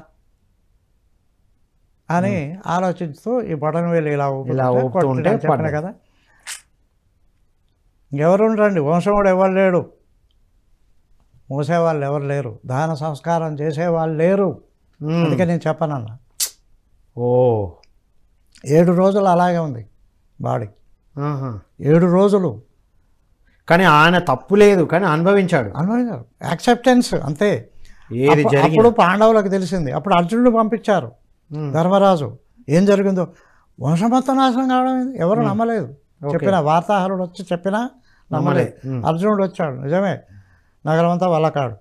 అని ఆలోచిస్తూ ఈ బొటన వేలు ఇలా ఊపుతుంటే చెప్పిన కదా, ఎవరుండండి వంశముడు ఎవరు లేడు, మూసేవాళ్ళు ఎవరు లేరు, దాన సంస్కారం చేసేవాళ్ళు లేరు. అందుకే నేను చెప్పనన్నా. 7 రోజులు అలాగే ఉంది బాడీ, 7 రోజులు. కానీ ఆయన తప్పు లేదు, కానీ అనుభవించాడు. యాక్సెప్టెన్స్ అంతే. అప్పుడు పాండవులకు తెలిసింది. అప్పుడు అర్జునుడు పంపించారు ధర్మరాజు. ఏం జరిగిందో వంశమొత్తం నాశనం కావడం ఎవరు నమ్మలేదు. చెప్పిన వార్తాహరుడు వచ్చి చెప్పినా నమ్మలేదు. అర్జునుడు వచ్చాడు, నిజమే నగరం అంతా వల్లకాడు.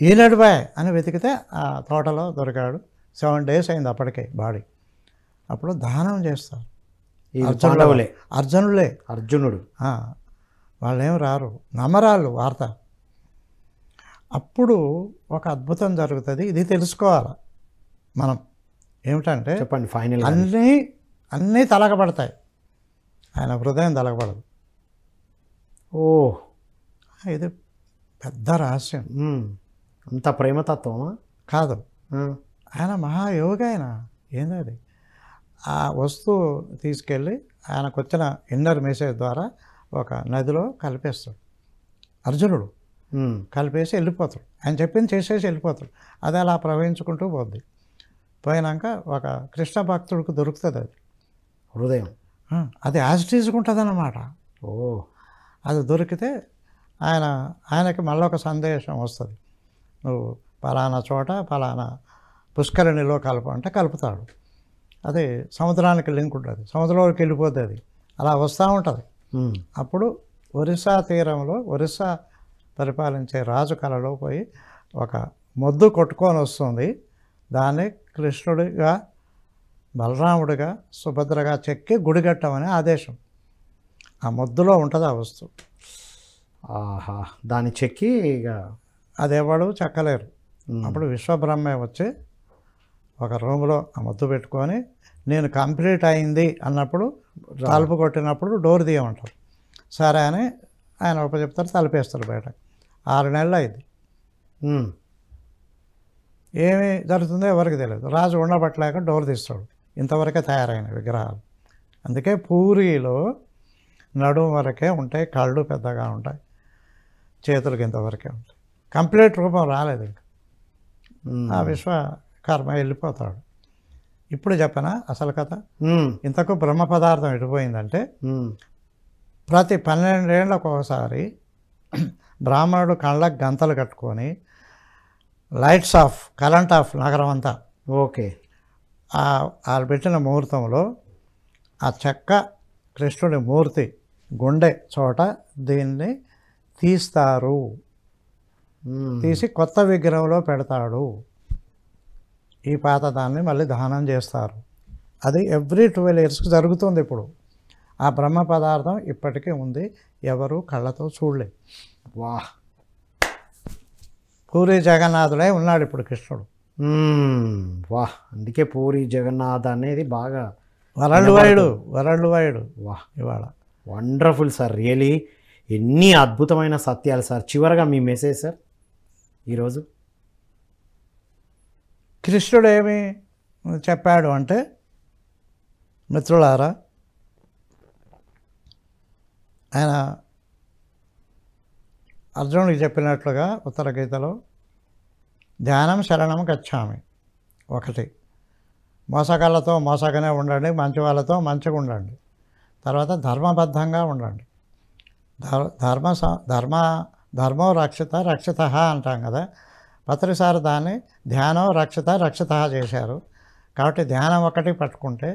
ఈనాడు బాయ్ అని వెతికితే ఆ తోటలో దొరికాడు. 7 days అయింది అప్పటికే బాడీ. అప్పుడు దానం చేస్తారు అర్జునుడు. వాళ్ళేం రారు, నమ్మరాళ్ళు వార్త. అప్పుడు ఒక అద్భుతం జరుగుతుంది. ఇది తెలుసుకోవాలి మనం. ఏమిటంటే చెప్పండి ఫైనల్. అన్నీ తలకపడతాయి, ఆయన హృదయం తలకపడదు. ఇది పెద్ద రహస్యం. అంత ప్రేమతత్వమా? కాదు, ఆయన మహాయోగి. ఆయన ఏందది, ఆ వస్తువు తీసుకెళ్ళి ఆయనకు వచ్చిన ఇన్నర్ మెసేజ్ ద్వారా ఒక నదిలో కలిపేస్తాడు అర్జునుడు. కలిపేసి వెళ్ళిపోతాడు. ఆయన చెప్పింది చేసేసి వెళ్ళిపోతాడు. అది అలా ప్రవహించుకుంటూ పోద్ది. పోయినాక ఒక కృష్ణ భక్తుడికి దొరుకుతుంది అది హృదయం. అది యాజిటీజ్గా అన్నమాట. అది దొరికితే ఆయనకి మళ్ళీ ఒక సందేశం వస్తుంది. నువ్వు పలానా చోట పలానా పుష్కరిణిలో కలుపు అంటే కలుపుతాడు. అది సముద్రానికి లింక్ ఉంటుంది, సముద్రంలోకి వెళ్ళిపోద్ది. అది అలా వస్తూ ఉంటుంది. అప్పుడు ఒరిస్సా తీరంలో ఒరిస్సా పరిపాలించే రాజు కళలో పోయి ఒక మొద్దు కొట్టుకొని వస్తుంది. దాన్ని కృష్ణుడిగా బలరాముడిగా సుభద్రగా చెక్కి గుడి కట్టమని ఆదేశం. ఆ మొద్దులో ఉంటుంది ఆ వస్తువు. దాన్ని చెక్కి ఇక అదేవాడు చెక్కలేరు. అప్పుడు విశ్వబ్రహ్మే వచ్చి ఒక రూమ్లో ఆ మొద్దు పెట్టుకొని నేను కంప్లీట్ అయింది అన్నప్పుడు తలుపు కొట్టినప్పుడు డోర్ తీయమంటారు. సరే అని ఆయన చెప్తారు, తలుపేస్తారు బయట. 6 నెలలు అయింది. ఏమి జరుగుతుందో ఎవరికి తెలియదు. రాజు ఉండబట్టలేక డోర్ తీస్తాడు. ఇంతవరకే తయారైన విగ్రహాలు. అందుకే పూరిలో నడుము వరకే ఉంటాయి, కళ్ళు పెద్దగా ఉంటాయి. చేతులకి ఇంతవరకే ఉంటాయి, కంప్లీట్ రూపం రాలేదు ఇంకా. ఆ విశ్వకర్మ వెళ్ళిపోతాడు. ఇప్పుడు చెప్పనా అసలు కథ? ఇంతకు బ్రహ్మ పదార్థం ఎటుపోయిందంటే, ప్రతి 12 ఏళ్ళకు ఒకసారి బ్రాహ్మణుడు కళ్ళకు గంతలు కట్టుకొని లైట్స్ ఆఫ్, కరెంట్ ఆఫ్ నగరం అంతా. ఓకే. వాళ్ళు పెట్టిన ముహూర్తంలో ఆ చెక్క కృష్ణుడి మూర్తి గుండె చోట దీన్ని తీస్తారు, తీసి కొత్త విగ్రహంలో పెడతాడు. ఈ పాత దాన్ని మళ్ళీ దహనం చేస్తారు. అది ఎవ్రీ 12 ఇయర్స్కి జరుగుతుంది. ఇప్పుడు ఆ బ్రహ్మ పదార్థం ఇప్పటికీ ఉంది, ఎవరు కళ్ళతో చూడలేదు. వాహ్, పూరి జగన్నాథుడే ఉన్నాడు ఇప్పుడు కృష్ణుడు. వాహ్, అందుకే పూరి జగన్నాథ్ అనేది బాగా వరల్డ్ వైడ్. వాహ్, ఇవాళ వండర్ఫుల్ సార్, రియలీ ఎన్ని అద్భుతమైన సత్యాలు సార్. చివరగా మీ మెసేజ్ సార్ ఈరోజు. కృష్ణుడు ఏమి చెప్పాడు అంటే, మిత్రులారా, ఆయన అర్జునుడికి చెప్పినట్లుగా ఉత్తర గీతలో ధ్యానం శరణం గచ్చామి. ఒకటి, మోసగాళ్ళతో మోసగానే ఉండండి, మంచి వాళ్ళతో మంచిగా ఉండండి. తర్వాత ధర్మబద్ధంగా ఉండండి. ధర్మో రక్షిత అంటాం కదా, ప్రతిసారి దాన్ని ధ్యానం రక్షిత చేశారు. కాబట్టి ధ్యానం ఒకటి పట్టుకుంటే,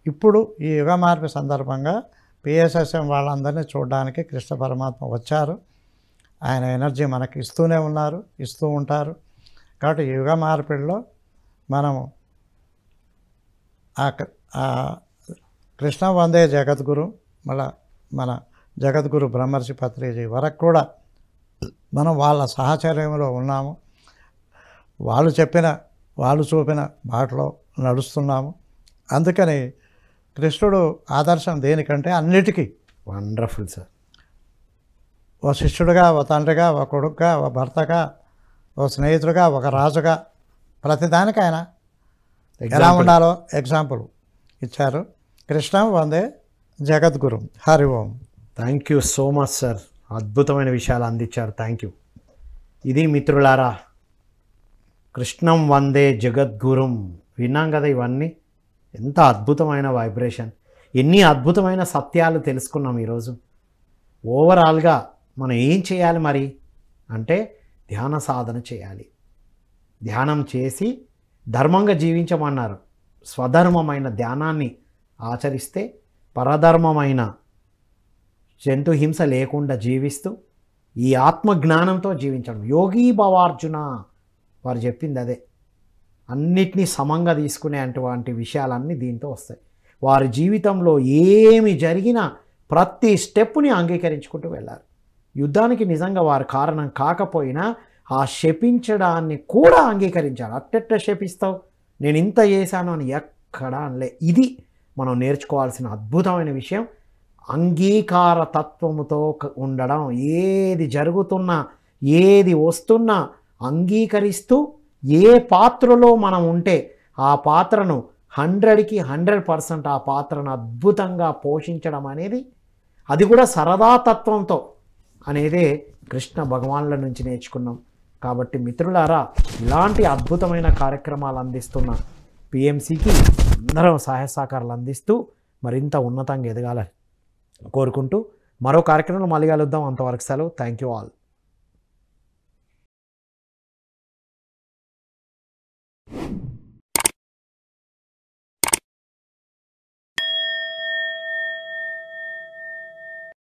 ఇప్పుడు ఈ యుగ మార్పు సందర్భంగా పిఎస్ఎస్ఎం వాళ్ళందరినీ చూడడానికి కృష్ణ పరమాత్మ వచ్చారు. ఆయన ఎనర్జీ మనకి ఇస్తూనే ఉన్నారు, ఇస్తూ ఉంటారు. కాబట్టి యుగ మార్పిడిలో మనము ఆ కృష్ణ వందే జగద్గురు, మళ్ళా మన జగద్గురు బ్రహ్మర్షి పత్రిజీ వరకు కూడా మనం వాళ్ళ సహచర్యంలో ఉన్నాము. వాళ్ళు చూపిన బాటలో నడుస్తున్నాము. అందుకని కృష్ణుడు ఆదర్శం దేనికంటే అన్నిటికీ. Wonderful sir. ఓ శిష్యుడిగా, ఓ తండ్రిగా, ఓ కొడుకుగా, ఓ భర్తగా, ఓ స్నేహితుడిగా, ఒక రాజుగా, ప్రతిదానికి ఆయన ఎలా ఉండాలో ఎగ్జాంపుల్ ఇచ్చారు. కృష్ణ వందే జగద్గురు. హరి ఓం. Thank you so much sir, అద్భుతమైన విషయాలు అందించారు. Thank you. ఇది మిత్రులారా, కృష్ణం వందే జగద్గురుం. విన్నాం కదా, ఇవన్నీ ఎంత అద్భుతమైన వైబ్రేషన్, ఎన్ని అద్భుతమైన సత్యాలు తెలుసుకున్నాం ఈరోజు. ఓవరాల్గా మనం ఏం చేయాలి మరి అంటే, ధ్యాన సాధన చేయాలి. ధ్యానం చేసి ధర్మంగా జీవించమన్నారు. స్వధర్మమైన ధ్యానాన్ని ఆచరిస్తే పరధర్మమైన జంతు హింస లేకుండా జీవిస్తూ ఈ ఆత్మజ్ఞానంతో జీవించడం. యోగీ భవార్జున వారు చెప్పింది అదే. అన్నిటినీ సమంగా తీసుకునే అటువంటి విషయాలన్నీ దీంతో వస్తాయి. వారి జీవితంలో ఏమి జరిగినా ప్రతి స్టెప్పుని అంగీకరించుకుంటూ వెళ్ళారు. యుద్ధానికి నిజంగా వారు కారణం కాకపోయినా ఆ శపించడాన్ని కూడా అంగీకరించారు. అట్టెట్ట శపిస్తావు, నేను ఇంత చేశాను అని ఎక్కడా అనలే. ఇది మనం నేర్చుకోవాల్సిన అద్భుతమైన విషయం. అంగీకార తత్వముతో ఉండడం. ఏది జరుగుతున్నా, ఏది వస్తున్నా అంగీకరిస్తూ, ఏ పాత్రలో మనం ఉంటే ఆ పాత్రను 100కి 100% ఆ పాత్రను అద్భుతంగా పోషించడం అనేది, అది కూడా సరదా తత్వంతో అనేదే కృష్ణ భగవానుల నుంచి నేర్చుకున్నాం. కాబట్టి మిత్రులారా, ఇలాంటి అద్భుతమైన కార్యక్రమాలు అందిస్తున్న పిఎంసికి అందరం సహాయ సహకారాలు అందిస్తూ మరింత ఉన్నతంగా ఎదగాలని కోరుకుంటూ మరో కార్యక్రమంలో మళ్ళీ కలుద్దాం. అంతవరకు సెలవు. Thank you all.